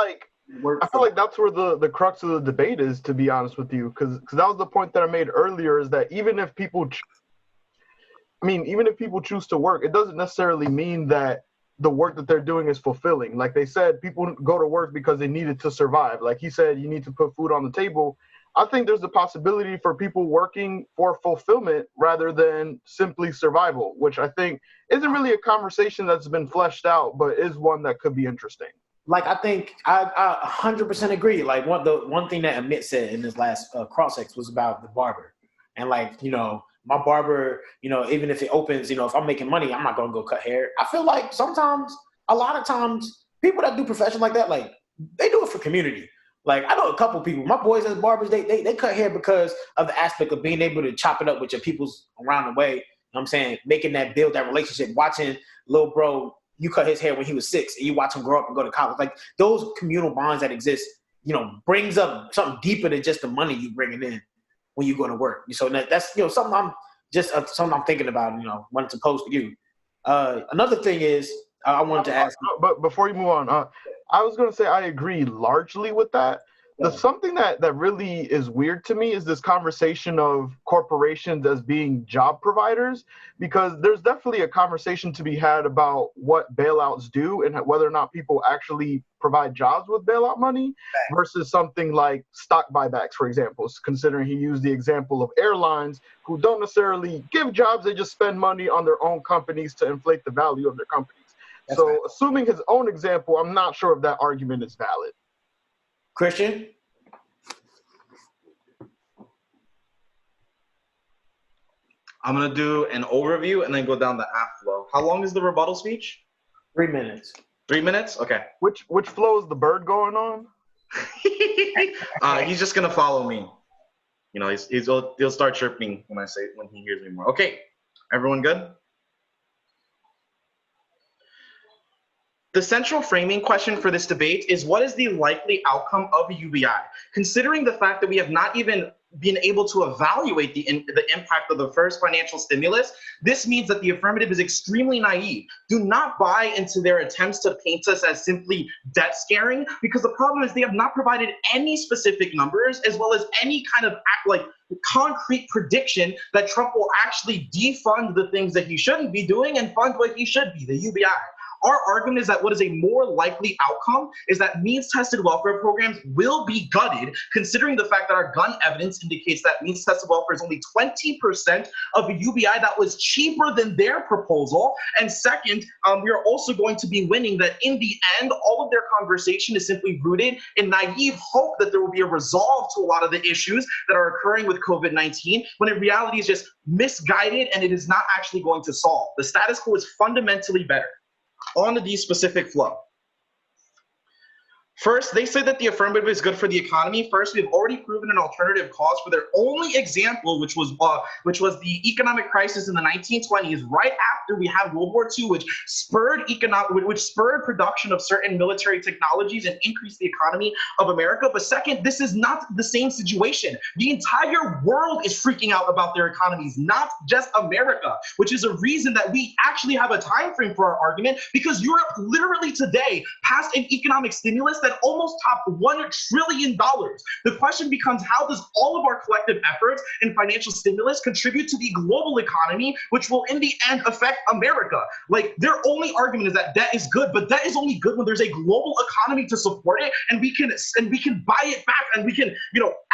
like that's where the crux of the debate is, to be honest with you, because that was the point that I made earlier, is that even if people choose to work, it doesn't necessarily mean that the work that they're doing is fulfilling. Like they said, people go to work because they needed to survive. Like he said, you need to put food on the table. I think there's a possibility for people working for fulfillment rather than simply survival, which I think isn't really a conversation that's been fleshed out, but is one that could be interesting. Like, I think I 100% agree. Like one thing that Amit said in his last cross-ex was about the barber. And like, my barber, even if it opens, if I'm making money, I'm not going to go cut hair. I feel like a lot of times, people that do professions like that, like, they do it for community. Like, I know a couple people, my boys as barbers, they cut hair because of the aspect of being able to chop it up with your peoples around the way. You know what I'm saying? Making that, build that relationship, watching little bro, you cut his hair when he was 6, and you watch him grow up and go to college. Like, those communal bonds that exist, brings up something deeper than just the money you bringing in when you go to work. So that's something I'm just something I'm thinking about, wanted to pose to you. Another thing is, I wanted to ask. But before you move on, I was going to say I agree largely with that. Something that really is weird to me is this conversation of corporations as being job providers, because there's definitely a conversation to be had about what bailouts do and whether or not people actually provide jobs with bailout money versus something like stock buybacks, for example, considering he used the example of airlines who don't necessarily give jobs, they just spend money on their own companies to inflate the value of their companies. Assuming his own example, I'm not sure if that argument is valid. Christian? I'm going to do an overview and then go down the app flow. How long is the rebuttal speech? 3 minutes. 3 minutes? Okay. Which flow is the bird going on? He's just going to follow me. He'll start chirping when he hears me more. Okay. Everyone good? The central framing question for this debate is, what is the likely outcome of a UBI? Considering the fact that we have not even been able to evaluate the impact of the first financial stimulus, this means that the affirmative is extremely naive. Do not buy into their attempts to paint us as simply debt scaring, because the problem is they have not provided any specific numbers as well as any kind of concrete prediction that Trump will actually defund the things that he shouldn't be doing and fund what he should be, the UBI. Our argument is that what is a more likely outcome is that means-tested welfare programs will be gutted, considering the fact that our gun evidence indicates that means-tested welfare is only 20% of a UBI that was cheaper than their proposal. And second, we are also going to be winning that in the end, all of their conversation is simply rooted in naive hope that there will be a resolve to a lot of the issues that are occurring with COVID-19, when in reality is just misguided and it is not actually going to solve. The status quo is fundamentally better. On to the specific flow. First, they say that the affirmative is good for the economy. First, we've already proven an alternative cause for their only example, which was the economic crisis in the 1920s, right after we had World War II, which spurred production of certain military technologies and increased the economy of America. But second, this is not the same situation. The entire world is freaking out about their economies, not just America, which is a reason that we actually have a time frame for our argument, because Europe literally today passed an economic stimulus that almost topped $1 trillion. The question becomes, how does all of our collective efforts in financial stimulus contribute to the global economy, which will in the end affect America? Their only argument is that debt is good, but debt is only good when there's a global economy to support it, and we can buy it back, and we can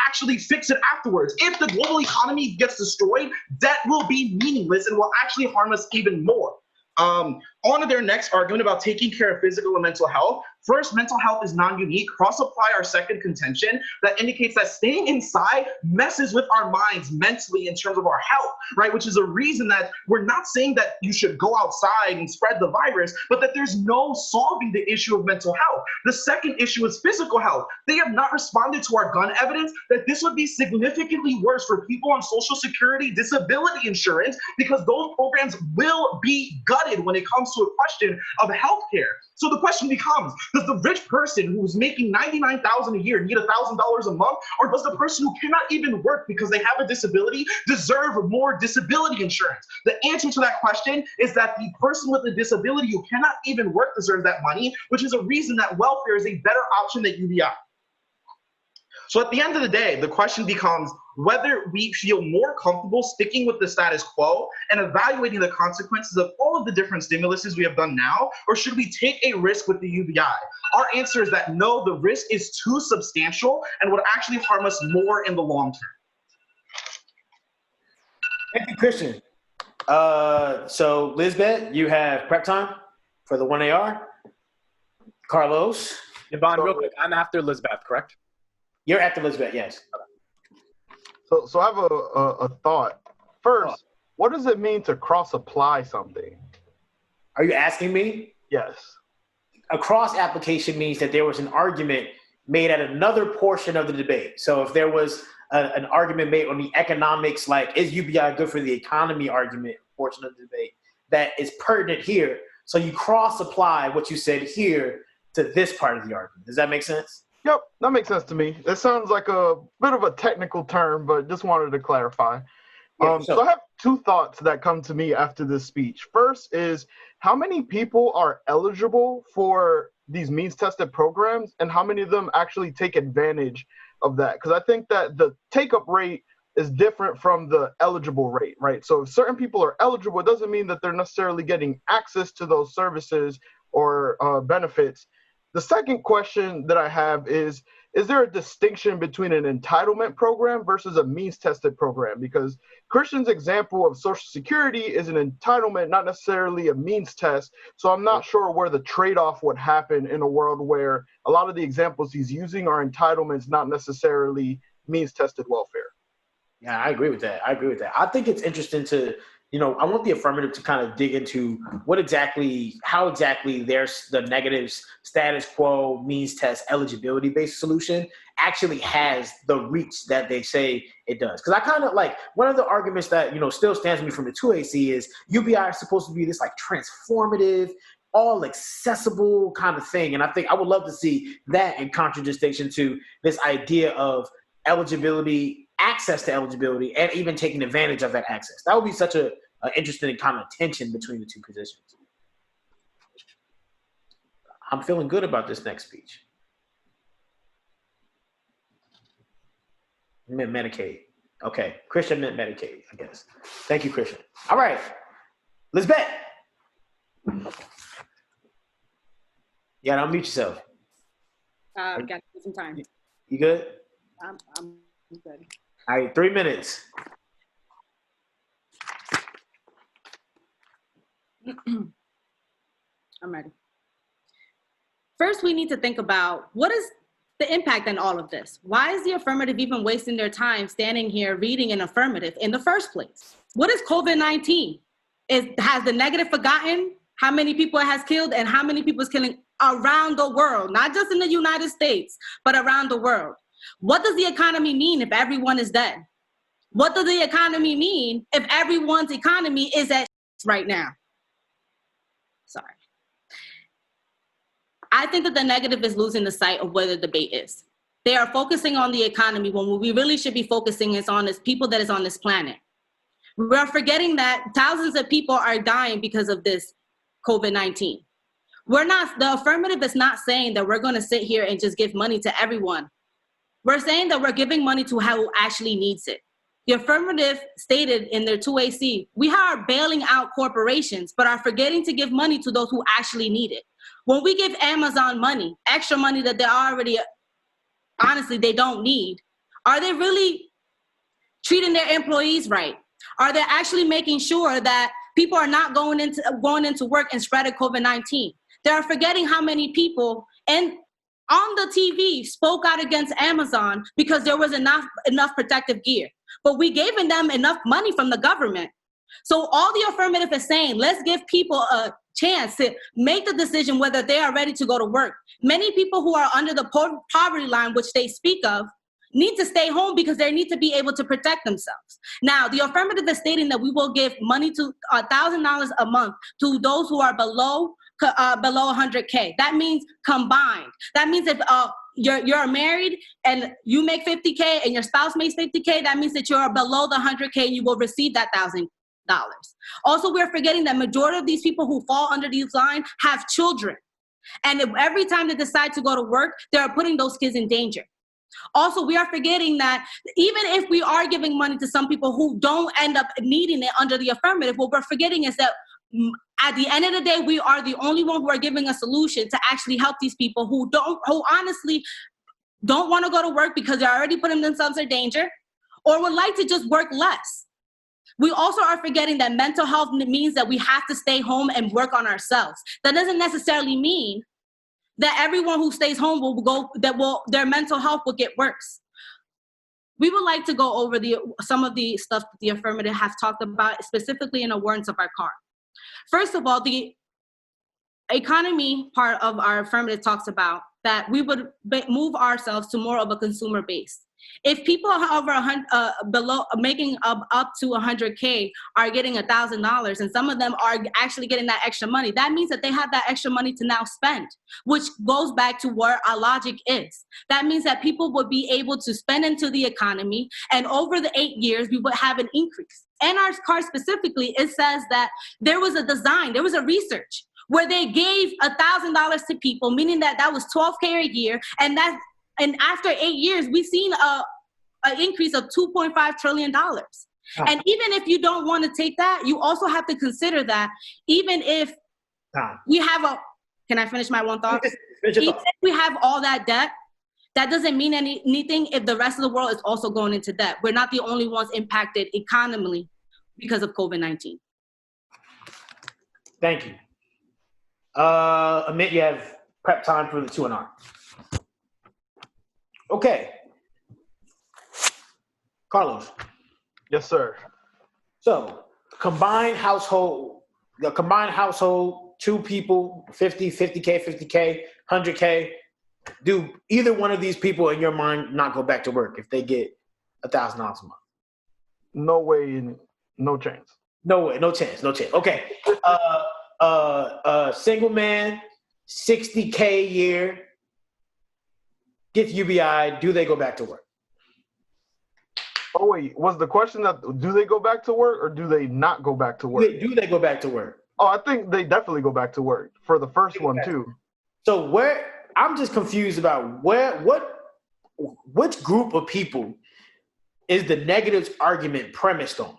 actually fix it afterwards. If the global economy gets destroyed, debt will be meaningless and will actually harm us even more. On to their next argument about taking care of physical and mental health. First, mental health is non-unique. Cross-apply our second contention that indicates that staying inside messes with our minds mentally in terms of our health, right? Which is a reason that we're not saying that you should go outside and spread the virus, but that there's no solving the issue of mental health. The second issue is physical health. They have not responded to our gun evidence that this would be significantly worse for people on Social Security disability insurance, because those programs will be gutted when it comes to a question of healthcare. So the question becomes, does the rich person who's making $99,000 a year need $1,000 a month, or does the person who cannot even work because they have a disability deserve more disability insurance? The answer to that question is that the person with a disability who cannot even work deserves that money, which is a reason that welfare is a better option than UBI. So at the end of the day, the question becomes whether we feel more comfortable sticking with the status quo and evaluating the consequences of all of the different stimuluses we have done now, or should we take a risk with the UBI? Our answer is that no, the risk is too substantial and would actually harm us more in the long term. Thank you, Christian. So Lizbett, you have prep time for the 1AR. Carlos. Devane, real quick, I'm after Lizbeth, correct? You're after Lizbett, yes. So I have a thought. First, what does it mean to cross-apply something? Are you asking me? Yes. A cross-application means that there was an argument made at another portion of the debate. So if there was an argument made on the economics, like is UBI good for the economy argument portion of the debate, that is pertinent here. So you cross-apply what you said here to this part of the argument. Does that make sense? Yep, that makes sense to me. It sounds like a bit of a technical term, but just wanted to clarify. So I have two thoughts that come to me after this speech. First is, how many people are eligible for these means-tested programs, and how many of them actually take advantage of that? Because I think that the take-up rate is different from the eligible rate, right? So if certain people are eligible, it doesn't mean that they're necessarily getting access to those services or benefits. The second question that I have is there a distinction between an entitlement program versus a means-tested program? Because Christian's example of Social Security is an entitlement, not necessarily a means test. So I'm not sure where the trade-off would happen in a world where a lot of the examples he's using are entitlements, not necessarily means-tested welfare. Yeah, I agree with that. I think it's interesting to, I want the affirmative to kind of dig into how exactly there's the negatives status quo means test eligibility based solution actually has the reach that they say it does. Because I kind of like one of the arguments that, still stands with me from the 2AC is UBI is supposed to be this like transformative, all accessible kind of thing. And I think I would love to see that in contradistinction to this idea of eligibility, access to eligibility, and even taking advantage of that access. That would be such an interesting kind of tension between the two positions. I'm feeling good about this next speech. Medicaid. Okay, Christian meant Medicaid, I guess. Thank you, Christian. All right, Lizbett. You gotta unmute yourself. Got to give some time. You good? I'm good. All right, 3 minutes. I'm ready. First, we need to think about what is the impact in all of this. Why is the affirmative even wasting their time standing here reading an affirmative in the first place? What is COVID-19? Has the negative forgotten how many people it has killed and how many people it's killing around the world, not just in the United States, but around the world? What does the economy mean if everyone is dead? What does the economy mean if everyone's economy is at right now? Sorry. I think that the negative is losing the sight of where the debate is. They are focusing on the economy when what we really should be focusing is on is people that is on this planet. We are forgetting that thousands of people are dying because of this COVID-19. The affirmative is not saying that we're going to sit here and just give money to everyone. We're saying that we're giving money to who actually needs it. The affirmative stated in their 2AC, we are bailing out corporations, but are forgetting to give money to those who actually need it. When we give Amazon money, extra money that they already, honestly, they don't need, are they really treating their employees right? Are they actually making sure that people are not going into work and spreading COVID-19? They are forgetting how many people on the TV spoke out against Amazon because there was enough protective gear. But we gave them enough money from the government. So all the affirmative is saying, let's give people a chance to make the decision whether they are ready to go to work. Many people who are under the poverty line, which they speak of, need to stay home because they need to be able to protect themselves. Now, the affirmative is stating that we will give money to $1,000 a month to those who are below 100K. That means combined. That means if you're married and you make 50K and your spouse makes 50K, that means that you're below the 100K and you will receive that $1,000. Also, we're forgetting that majority of these people who fall under these lines have children. And every time they decide to go to work, they're putting those kids in danger. Also, we are forgetting that even if we are giving money to some people who don't end up needing it under the affirmative, what we're forgetting is that at the end of the day, we are the only one who are giving a solution to actually help these people who honestly don't want to go to work because they're already putting themselves in danger or would like to just work less. We also are forgetting that mental health means that we have to stay home and work on ourselves. That doesn't necessarily mean that everyone who stays home their mental health will get worse. We would like to go over some of the stuff that the affirmative have talked about, specifically in the warrants of our car. First of all, the economy part of our affirmative talks about that we would move ourselves to more of a consumer base. If people over below making up to 100K are getting $1,000, and some of them are actually getting that extra money, that means that they have that extra money to now spend, which goes back to where our logic is. That means that people would be able to spend into the economy, and over the 8 years, we would have an increase. In our card specifically, it says that there was a design, there was a research where they gave $1,000 to people, meaning that that was $12K a year, and after 8 years, we've seen an increase of $2.5 trillion. And even if you don't want to take that, you also have to consider that even if we have can I finish my one thought? Even if we have all that debt, that doesn't mean anything if the rest of the world is also going into debt. We're not the only ones impacted economically because of COVID-19. Thank you. Amit, you have prep time for the 2NR. Okay. Carlos. Yes, sir. So, the combined household, 2 people, 50K, 100K, do either one of these people in your mind not go back to work if they get $1,000 a month? No way, no chance. No way, no chance. Okay. Single man, 60K a year, gets UBI, do they go back to work? Oh, wait, was the question that do they go back to work or do they not go back to work? Do they go back to work? Oh, I think they definitely go back to work for the first one, too. So I'm just confused about which group of people is the negatives argument premised on?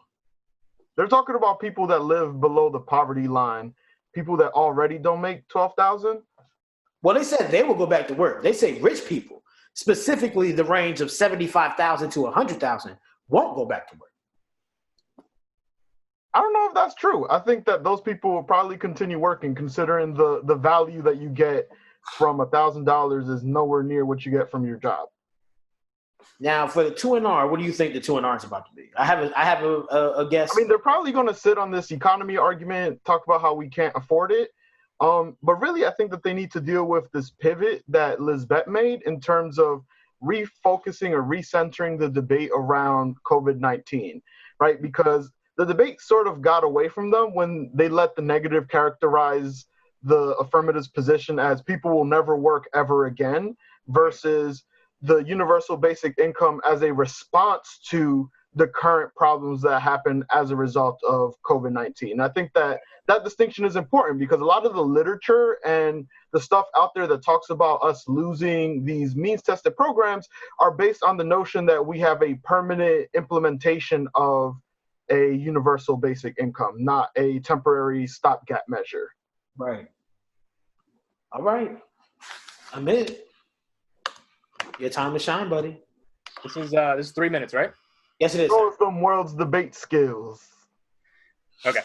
They're talking about people that live below the poverty line, people that already don't make $12,000. Well, they said they will go back to work. They say rich people, specifically the range of $75,000 to $100,000, won't go back to work. I don't know if that's true. I think that those people will probably continue working, considering the value that you get from $1,000 is nowhere near what you get from your job. Now, for the 2NR, what do you think the 2NR is about to be? I have a guess. I mean, they're probably going to sit on this economy argument, talk about how we can't afford it. But really, I think that they need to deal with this pivot that Lizbett made in terms of refocusing or recentering the debate around COVID-19, right? Because the debate sort of got away from them when they let the negative characterize the affirmative's position as people will never work ever again versus the universal basic income as a response to the current problems that happen as a result of COVID-19. And I think that distinction is important because a lot of the literature and the stuff out there that talks about us losing these means-tested programs are based on the notion that we have a permanent implementation of a universal basic income, not a temporary stopgap measure. Right. All right. Amit, your time to shine, buddy. This is 3 minutes, right? Yes, it is. Show us some world's debate skills. Okay.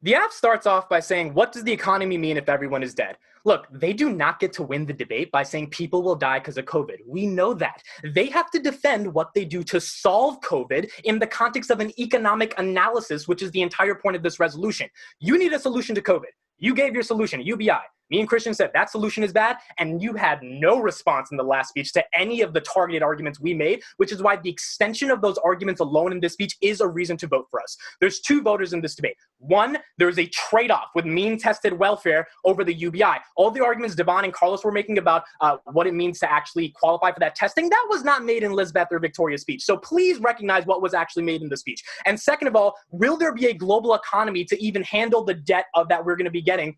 The app starts off by saying, what does the economy mean if everyone is dead? Look, they do not get to win the debate by saying people will die because of COVID. We know that. They have to defend what they do to solve COVID in the context of an economic analysis, which is the entire point of this resolution. You need a solution to COVID. You gave your solution, UBI. Me and Christian said that solution is bad, and you had no response in the last speech to any of the targeted arguments we made, which is why the extension of those arguments alone in this speech is a reason to vote for us. There's 2 voters in this debate. One, there's a trade-off with mean-tested welfare over the UBI. All the arguments Devane and Carlos were making about what it means to actually qualify for that testing, that was not made in Lizbett or Victoria's speech. So please recognize what was actually made in the speech. And second of all, will there be a global economy to even handle the debt that we're going to be getting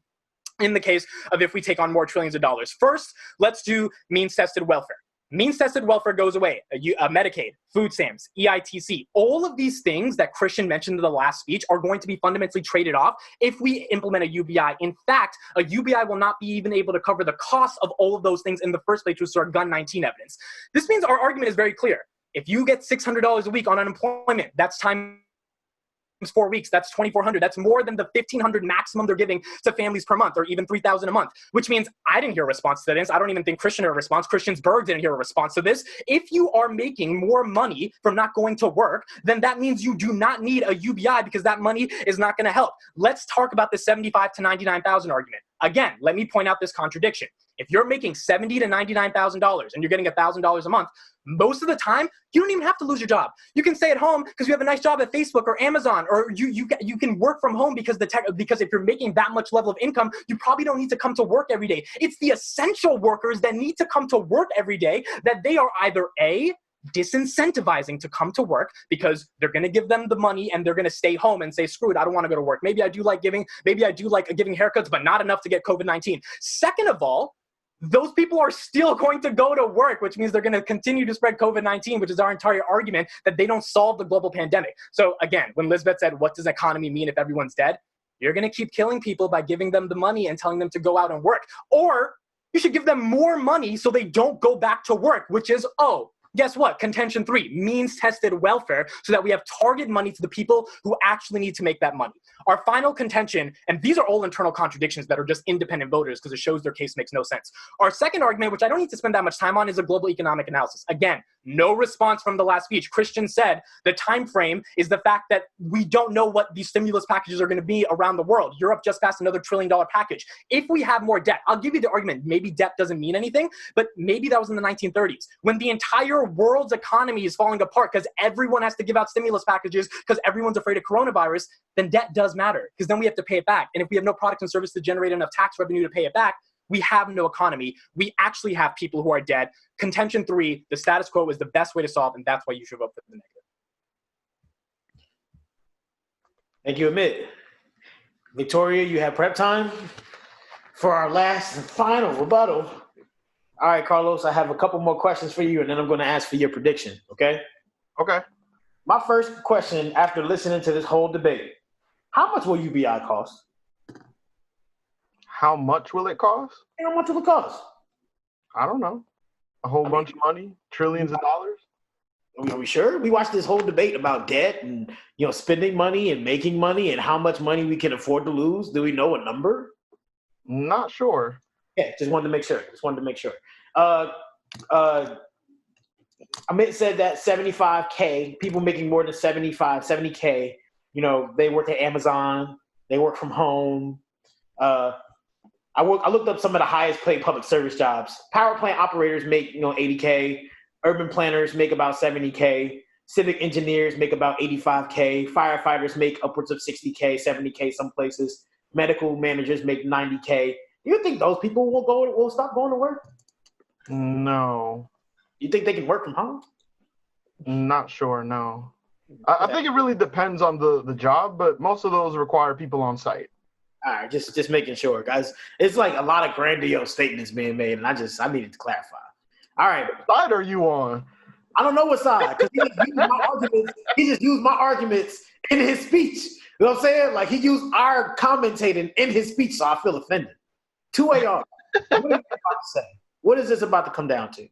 in the case of if we take on more trillions of dollars? First, let's do means-tested welfare. Means-tested welfare goes away. Medicaid, food stamps, EITC, all of these things that Christian mentioned in the last speech are going to be fundamentally traded off if we implement a UBI. In fact, a UBI will not be even able to cover the cost of all of those things in the first place, which is our gun 19 evidence. This means our argument is very clear. If you get $600 a week on unemployment, that's time 4 weeks, that's $2,400. That's more than the $1,500 maximum they're giving to families per month, or even $3,000 a month, which means I didn't hear a response to this. I don't even think Christian heard a response. Christiansburg didn't hear a response to this. If you are making more money from not going to work, then that means you do not need a UBI because that money is not going to help. Let's talk about the 75 to 99,000 argument. Again, let me point out this contradiction. If you're making $70,000 to $99,000 and you're getting $1,000 a month, most of the time, you don't even have to lose your job. You can stay at home because you have a nice job at Facebook or Amazon, or you can work from home because because if you're making that much level of income, you probably don't need to come to work every day. It's the essential workers that need to come to work every day that they are either A, disincentivizing to come to work because they're going to give them the money and they're going to stay home and say, screw it, I don't want to go to work. Maybe I do like giving haircuts, but not enough to get COVID-19. Second of all, those people are still going to go to work, which means they're going to continue to spread COVID-19, which is our entire argument that they don't solve the global pandemic. So again, when Lizbett said, what does economy mean if everyone's dead? You're going to keep killing people by giving them the money and telling them to go out and work. Or you should give them more money so they don't go back to work, which is, guess what? Contention 3, means-tested welfare, so that we have target money to the people who actually need to make that money. Our final contention, and these are all internal contradictions that are just independent voters because it shows their case makes no sense. Our second argument, which I don't need to spend that much time on, is a global economic analysis. Again, no response from the last speech. Christian said the time frame is the fact that we don't know what these stimulus packages are going to be around the world. Europe just passed another $1 trillion package. If we have more debt, I'll give you the argument, maybe debt doesn't mean anything, but maybe that was in the 1930s when the entire world's economy is falling apart because everyone has to give out stimulus packages because everyone's afraid of coronavirus, then debt does matter because then we have to pay it back. And if we have no product and service to generate enough tax revenue to pay it back, we have no economy. We actually have people who are dead. Contention 3, the status quo is the best way to solve, and that's why you should vote for the negative. Thank you, Amit. Victoria, you have prep time for our last and final rebuttal. All right, Carlos, I have a couple more questions for you, and then I'm going to ask for your prediction, okay? Okay. My first question after listening to this whole debate, how much will UBI cost? How much will it cost? How much will it cost? I don't know. A whole bunch of money? Trillions of dollars? Are we sure? We watched this whole debate about debt and spending money and making money and how much money we can afford to lose. Do we know a number? Not sure. Yeah, just wanted to make sure. Amit said that 75K, people making more than 70K, they work at Amazon, they work from home. I looked up some of the highest paid public service jobs. Power plant operators make 80K. Urban planners make about 70K. Civic engineers make about 85K. Firefighters make upwards of 60K, 70K some places. Medical managers make 90K. Do you think those people will stop going to work? No. You think they can work from home? Not sure, no. I think it really depends on the job, but most of those require people on site. All right, just making sure, guys. It's like a lot of grandiose statements being made, and I needed to clarify. All right. What side are you on? I don't know what side, because he just used my arguments in his speech. You know what I'm saying? Like, he used our commentating in his speech, so I feel offended. 2AR. What are you about to say? What is this about to come down to?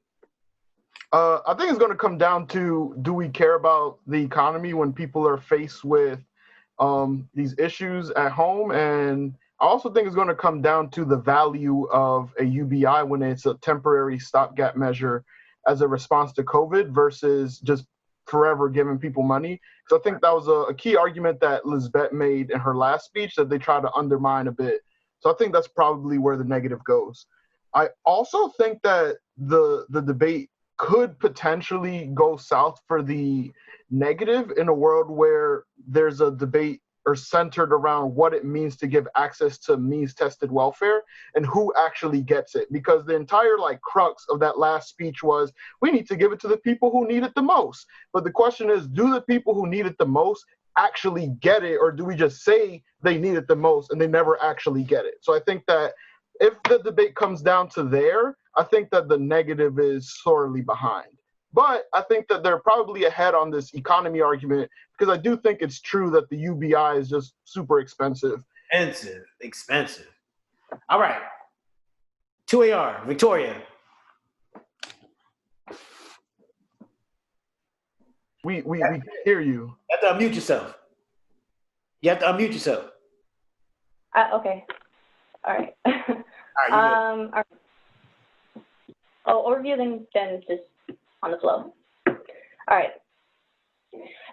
I think it's going to come down to, do we care about the economy when people are faced with these issues at home? And I also think it's going to come down to the value of a UBI when it's a temporary stopgap measure as a response to COVID versus just forever giving people money. So I think that was a key argument that Lizbett made in her last speech that they try to undermine a bit. So I think that's probably where the negative goes. I also think that the debate could potentially go south for the negative in a world where there's a debate or centered around what it means to give access to means-tested welfare and who actually gets it. Because the entire crux of that last speech was, we need to give it to the people who need it the most. But the question is, do the people who need it the most actually get it, or do we just say they need it the most and they never actually get it? So I think that if the debate comes down to there, I think that the negative is sorely behind. But I think that they're probably ahead on this economy argument because I do think it's true that the UBI is just super expensive. Expensive. All right. 2AR, Victoria. We can hear you. You have to unmute yourself. Okay. All right. All right. All right. Oh, overview, then just on the flow. All right.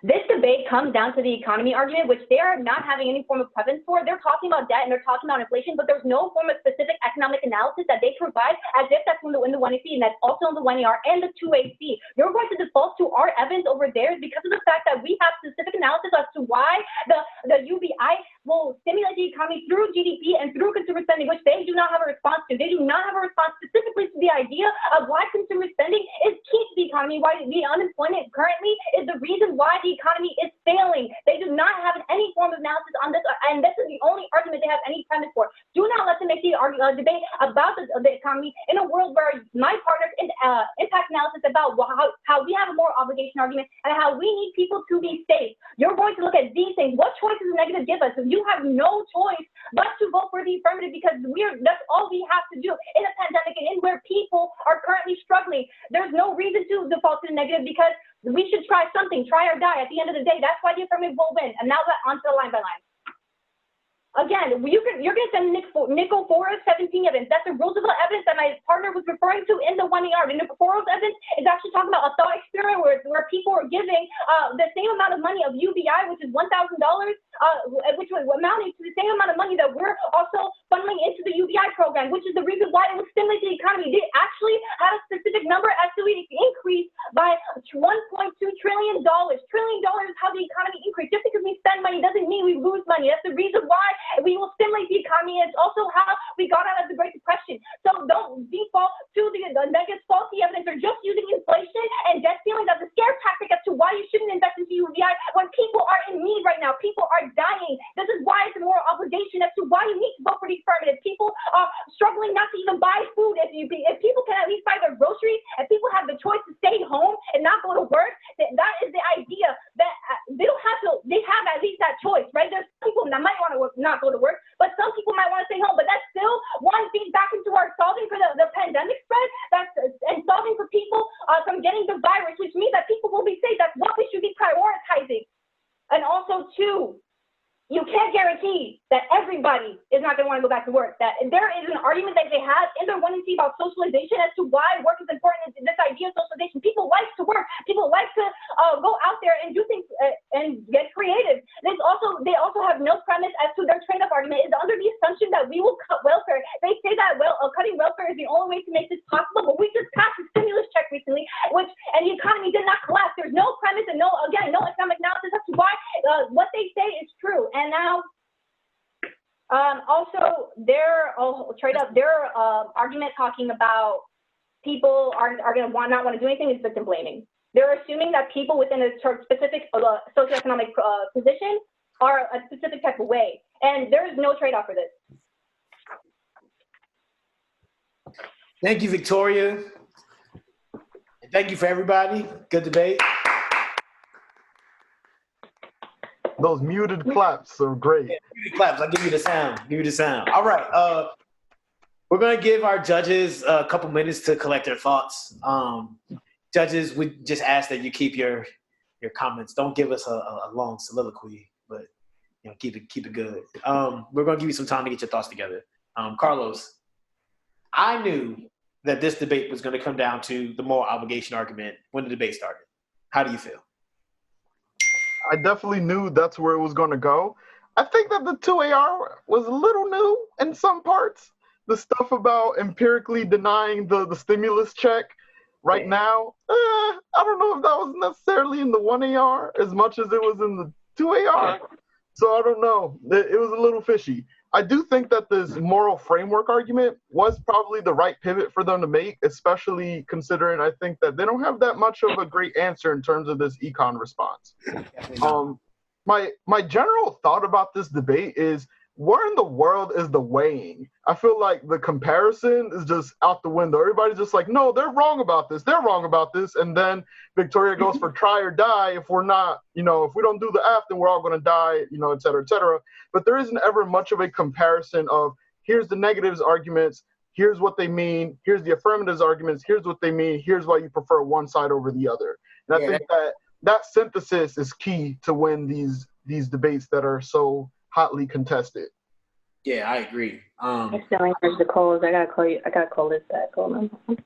This debate comes down to the economy argument, which they are not having any form of preference for. They're talking about debt and they're talking about inflation, but there's no form of specific economic analysis that they provide, as if that's in the 1AC and that's also in the 1AR and the 2AC. You're going to default to our evidence over theirs because of the fact that we have specific analysis as to why the UBI will stimulate the economy through GDP and through consumer spending, which they do not have a response to. They do not have a response specifically to the idea of why consumer spending is key to the economy, why the unemployment currently is the reason why the economy is failing. They do not have any form of analysis on this, and this is the only argument they have any premise for. Do not let them make the debate about the economy in a world where my partner's impact analysis about how we have a moral obligation argument and how we need people to be safe. You're going to look at these things. What choice does the negative give us? You have no choice but to vote for the affirmative because that's all we have to do in a pandemic and in where people are currently struggling. There's no reason to default to the negative because we should try something, try or die. At the end of the day, that's why the affirmative will win. And now onto the line by line. Again, you're going to send Nickel 417 evidence. That's the Roosevelt evidence that my partner was referring to in the 1AR. The Nickel 4 evidence is actually talking about a thought experiment where people are giving the same amount of money of UBI, which is $1,000, which was amounting to the same amount of money that we're also funneling into the UBI program, which is the reason why it would stimulate the economy. They actually had a specific number as to increase by $1.2 trillion. Trillion is how the economy increased. Just because we spend money doesn't mean we lose money. That's the reason why we will stimulate the economy. It's also how we got out of the Great Depression. So don't default to the negative faulty evidence or just using inflation and debt ceiling as a scare tactic as to why you shouldn't invest into UBI when people are in need right now. People are dying. This is why it's a moral obligation as to why you need to vote for the affirmative. People are struggling not to even buy food. If people can at least buy their groceries, if people have the choice to stay home and not go to work, that is the idea that they don't have to. They have at least that choice, right? There's people that might want to not go to work, but some people might want to stay home. But that's still one feeds back into our solving for the pandemic spread. And solving for people from getting the virus, which means that people will be safe. That's what we should be prioritizing. And also, two, you can't guarantee that everybody is not going to want to go back to work. That there is an argument that they have in their 1AC about socialization as to why work is important. This idea of socialization. People like to work. People like to go out there and do things and get creative. They also have no premise as to their trade-off argument is under the assumption that we will cut welfare. They say that cutting welfare is the only way to make this possible. But we just passed a stimulus check recently, and the economy did not collapse. There's no premise and no economic analysis as to why what they say is true. And now, also, their argument talking about people are going to not want to do anything is victim blaming. They're assuming that people within a specific socioeconomic position are a specific type of way, and there is no trade-off for this. Thank you, Victoria. And thank you for everybody. Good debate. Those muted claps are great. Yeah, muted claps. I'll give you the sound. All right. We're going to give our judges a couple minutes to collect their thoughts. Judges, we just ask that you keep your comments. Don't give us a long soliloquy, but keep it good. We're going to give you some time to get your thoughts together. Carlos, I knew that this debate was going to come down to the moral obligation argument when the debate started. How do you feel? I definitely knew that's where it was going to go. I think that the 2AR was a little new in some parts. The stuff about empirically denying the stimulus check right now, I don't know if that was necessarily in the 1AR as much as it was in the 2AR. So I don't know. It was a little fishy. I do think that this moral framework argument was probably the right pivot for them to make, especially considering I think that they don't have that much of a great answer in terms of this econ response. My general thought about this debate is, where in the world is the weighing? I feel like the comparison is just out the window. Everybody's just like, no, they're wrong about this. They're wrong about this. And then Victoria goes for try or die. If we're not, if we don't do the F, then we're all going to die, et cetera, et cetera. But there isn't ever much of a comparison of here's the negatives arguments, here's what they mean, here's the affirmatives arguments, here's what they mean, here's why you prefer one side over the other. And I think that synthesis is key to win these debates that are so hotly contested. Yeah, I agree. Accidentally here's the calls. I gotta call you. I gotta call this back. Hold on.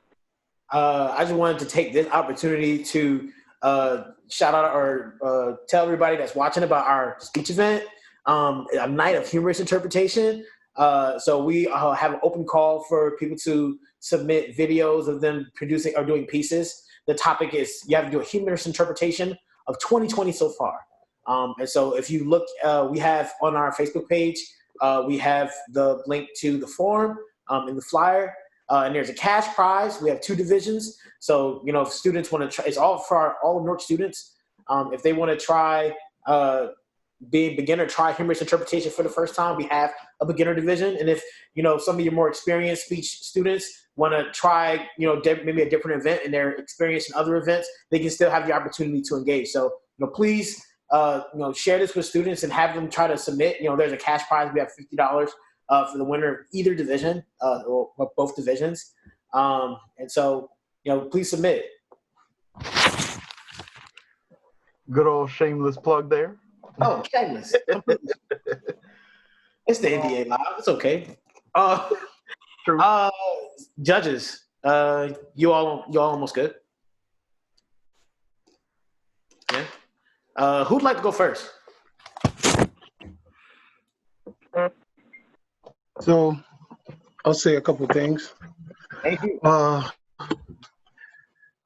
I just wanted to take this opportunity to shout out or tell everybody that's watching about our speech event, a night of humorous interpretation. So we have an open call for people to submit videos of them producing or doing pieces. The topic is you have to do a humorous interpretation of 2020 so far. And so if you look, we have on our Facebook page, we have the link to the forum in the flyer. And there's a cash prize. We have 2 divisions. So, if students want to try, it's all for all of Newark students. If they want to try being beginner, try humorous interpretation for the first time, we have a beginner division. And if, some of your more experienced speech students want to try, maybe a different event and they're experienced in other events, they can still have the opportunity to engage. So, please, share this with students and have them try to submit. There's a cash prize. We have $50 for the winner of either division or both divisions. And so, please submit. Good old shameless plug there. Oh, shameless. It's the NDA live. It's okay. True. Judges, you all almost good? Yeah. Who'd like to go first? So I'll say a couple things. Thank you.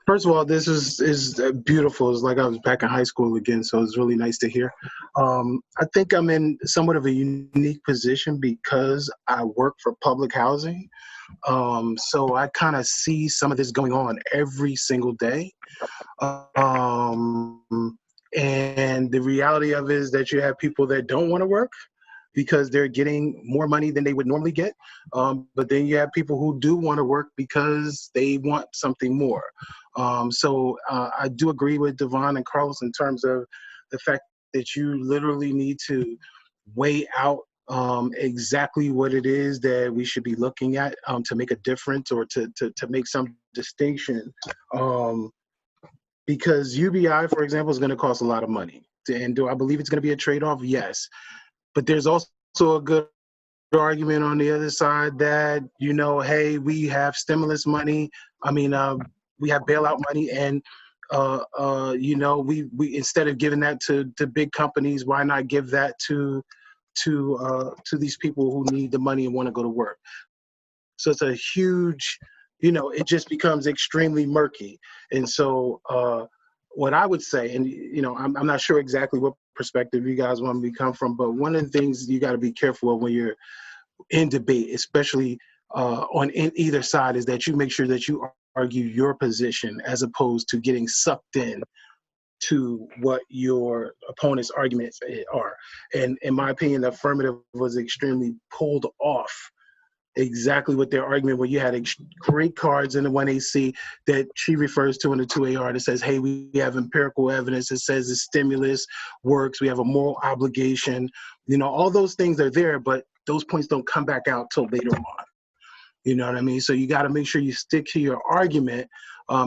First of all, this is beautiful. It's like I was back in high school again, so it's really nice to hear. I think I'm in somewhat of a unique position because I work for public housing. So I kind of see some of this going on every single day. And the reality of it is that you have people that don't want to work because they're getting more money than they would normally get. But then you have people who do want to work because they want something more. So I do agree with Devane and Carlos in terms of the fact that you literally need to weigh out exactly what it is that we should be looking at to make a difference or to make some distinction. Because UBI, for example, is going to cost a lot of money. And do I believe it's going to be a trade-off? Yes. But there's also a good argument on the other side that, hey, we have stimulus money. We have bailout money, and we instead of giving that to big companies, why not give that to these people who need the money and want to go to work? So it's a huge, it just becomes extremely murky. And so what I would say, and I'm not sure exactly what perspective you guys want me to come from, but one of the things you got to be careful of when you're in debate, especially on either side, is that you make sure that you argue your position as opposed to getting sucked in to what your opponent's arguments are. And in my opinion, the affirmative was extremely pulled off exactly what their argument, where you had great cards in the 1AC that she refers to in the 2AR that says, hey, we have empirical evidence that says the stimulus works, we have a moral obligation, all those things are there, but those points don't come back out till later on. You know what I mean? So you got to make sure you stick to your argument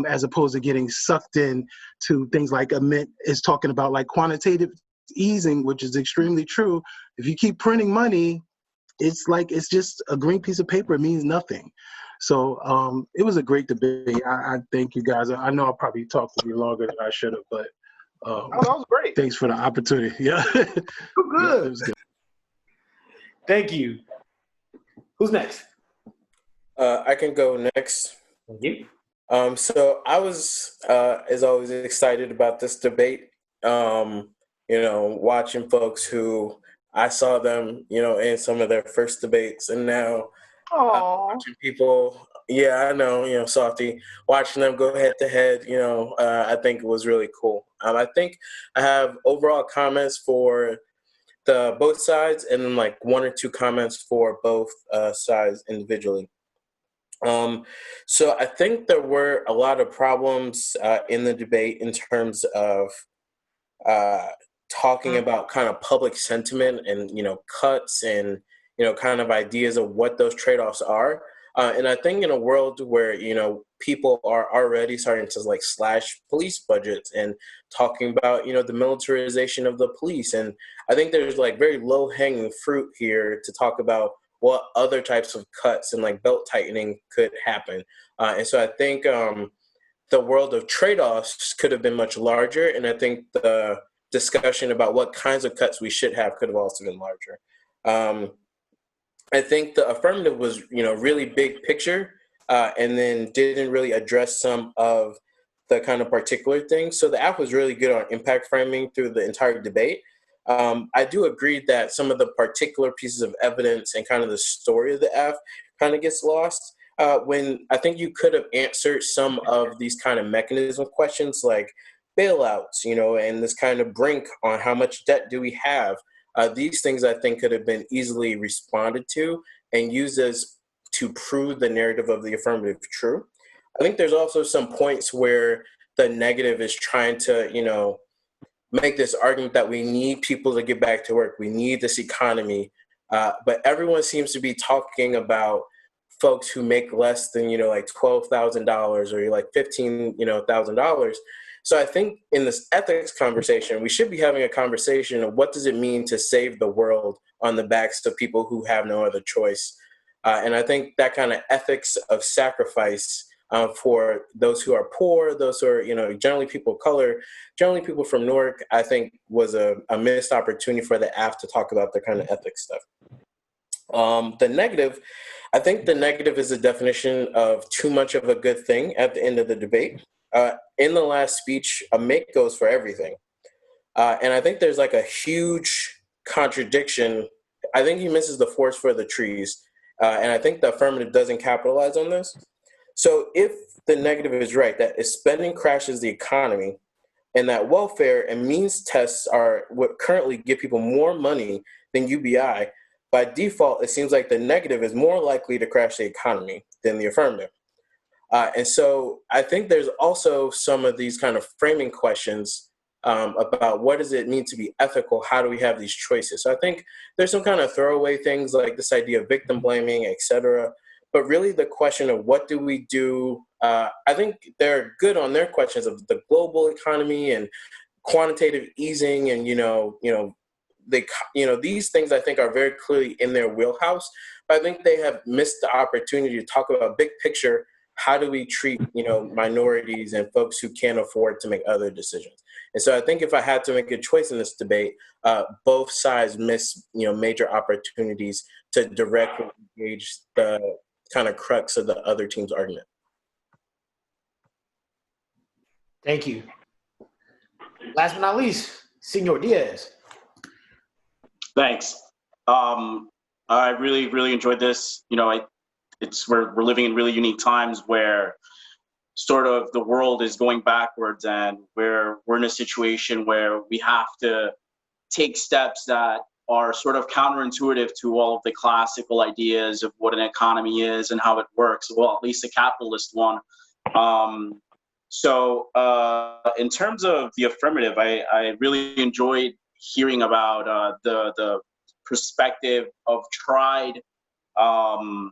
as opposed to getting sucked in to things like Amit is talking about, like quantitative easing, which is extremely true. If you keep printing money, it's just a green piece of paper. It means nothing. So it was a great debate. I thank you guys. I know I probably talked a little longer than I should have, but that was great. Thanks for the opportunity. Yeah. Good. Yeah, it was good. Thank you. Who's next? I can go next. Thank you. So I was, as always, excited about this debate. Watching folks who I saw them, in some of their first debates, and now watching people. Yeah, I know, Softy. Watching them go head to head, I think it was really cool. I think I have overall comments for both sides, and then like 1 or 2 comments for both sides individually. So I think there were a lot of problems in the debate in terms of talking about kind of public sentiment and, cuts and, kind of ideas of what those trade-offs are. And I think in a world where, people are already starting to like slash police budgets and talking about, the militarization of the police. And I think there's like very low hanging fruit here to talk about what other types of cuts and like belt tightening could happen. And so I think the world of trade-offs could have been much larger. And I think the discussion about what kinds of cuts we should have could have also been larger. I think the affirmative was, really big picture, and then didn't really address some of the kind of particular things. So the app was really good on impact framing through the entire debate. I do agree that some of the particular pieces of evidence and kind of the story of the app kind of gets lost when I think you could have answered some of these kind of mechanism questions like bailouts, and this kind of brink on how much debt do we have. These things I think could have been easily responded to and used as to prove the narrative of the affirmative true. I think there's also some points where the negative is trying to, make this argument that we need people to get back to work. We need this economy. But everyone seems to be talking about folks who make less than, like $12,000 or like $15,000. So I think in this ethics conversation, we should be having a conversation of what does it mean to save the world on the backs of people who have no other choice. And I think that kind of ethics of sacrifice for those who are poor, those who are, generally people of color, generally people from Newark, I think was a missed opportunity for the app to talk about the kind of ethics stuff. The negative, I think the negative is a definition of too much of a good thing at the end of the debate. In the last speech, Amit goes for everything. And I think there's like a huge contradiction. I think he misses the forest for the trees. And I think the affirmative doesn't capitalize on this. So if the negative is right, that if spending crashes the economy and that welfare and means tests are what currently give people more money than UBI, by default, it seems like the negative is more likely to crash the economy than the affirmative. And so I think there's also some of these kind of framing questions about what does it mean to be ethical? How do we have these choices? So I think there's some kind of throwaway things like this idea of victim blaming, et cetera. But really the question of what do we do? I think they're good on their questions of the global economy and quantitative easing and, these things I think are very clearly in their wheelhouse. But I think they have missed the opportunity to talk about big picture. How do we treat, minorities and folks who can't afford to make other decisions? And so I think if I had to make a choice in this debate, both sides miss, major opportunities to directly engage the kind of crux of the other team's argument. Thank you. Last but not least, Senor Diaz. Thanks. I really, really enjoyed this. We're living in really unique times where sort of the world is going backwards and we're in a situation where we have to take steps that are sort of counterintuitive to all of the classical ideas of what an economy is and how it works, well, at least the capitalist one. So in terms of the affirmative, I really enjoyed hearing about the perspective of tried, a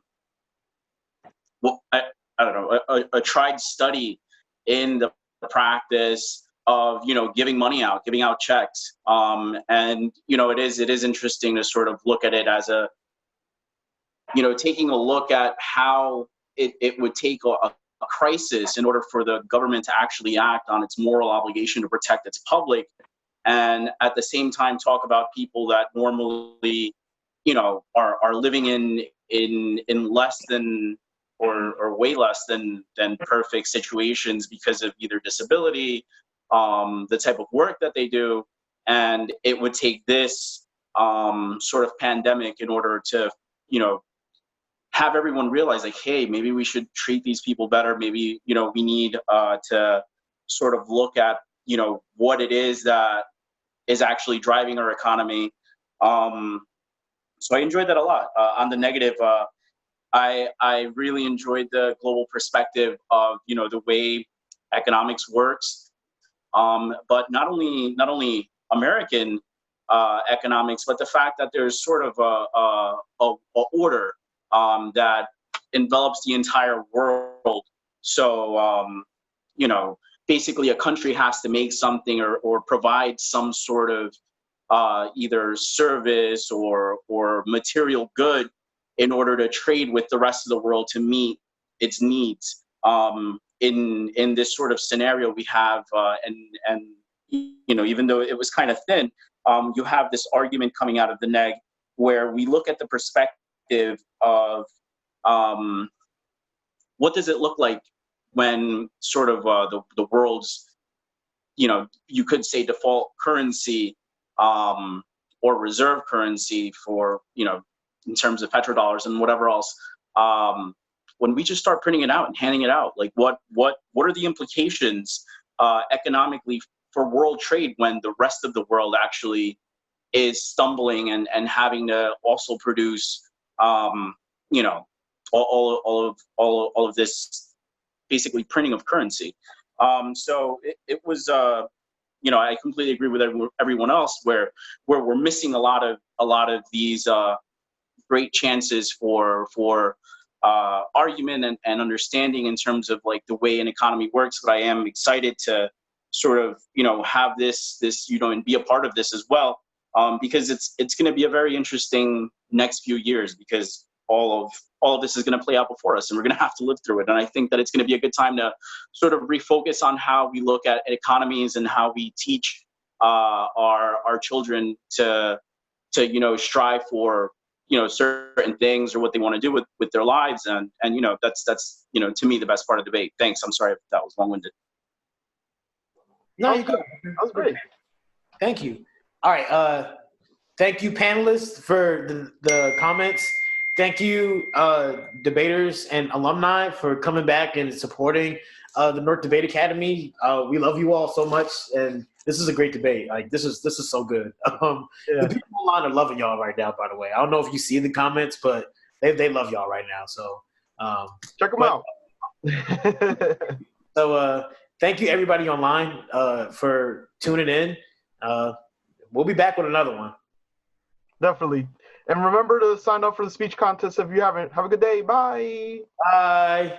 tried study in the practice of, giving money out, giving out checks. And, it is interesting to sort of look at it as taking a look at how it would take a crisis in order for the government to actually act on its moral obligation to protect its public. And at the same time, talk about people that normally, are living in less than or way less than perfect situations because of either disability, the type of work that they do. And it would take this sort of pandemic in order to, have everyone realize like, hey, maybe we should treat these people better. Maybe, we need to sort of look at, what it is that is actually driving our economy. So I enjoyed that a lot. On the negative, I really enjoyed the global perspective of, the way economics works. But not only American economics, but the fact that there's sort of a order that envelops the entire world. So, basically a country has to make something or provide some sort of either service or material good in order to trade with the rest of the world to meet its needs. in this sort of scenario we have, and even though it was kind of thin, you have this argument coming out of the neg where we look at the perspective of what does it look like when sort of the world's, you could say default currency or reserve currency for, in terms of petrodollars and whatever else, when we just start printing it out and handing it out, like what are the implications economically for world trade when the rest of the world actually is stumbling and having to also produce, all of this basically printing of currency. So it was, I completely agree with everyone else where we're missing a lot of these great chances for argument and understanding in terms of like the way an economy works. But I am excited to sort of, have this, and be a part of this as well, because it's going to be a very interesting next few years, because all of this is going to play out before us and we're going to have to live through it. And I think that it's going to be a good time to sort of refocus on how we look at economies and how we teach our children to strive for, certain things or what they want to do with their lives. And that's to me, the best part of debate. Thanks. I'm sorry if that was long-winded. No, you're good. That was great. Thank you. All right. Thank you, panelists, for the comments. Thank you, debaters and alumni, for coming back and supporting the Newark Debate Academy. We love you all so much, and this is a great debate. Like this is so good. The people online are loving y'all right now. By the way, I don't know if you see the comments, but they love y'all right now. So check them out. So thank you, everybody online, for tuning in. We'll be back with another one. Definitely. And remember to sign up for the speech contest if you haven't. Have a good day. Bye. Bye.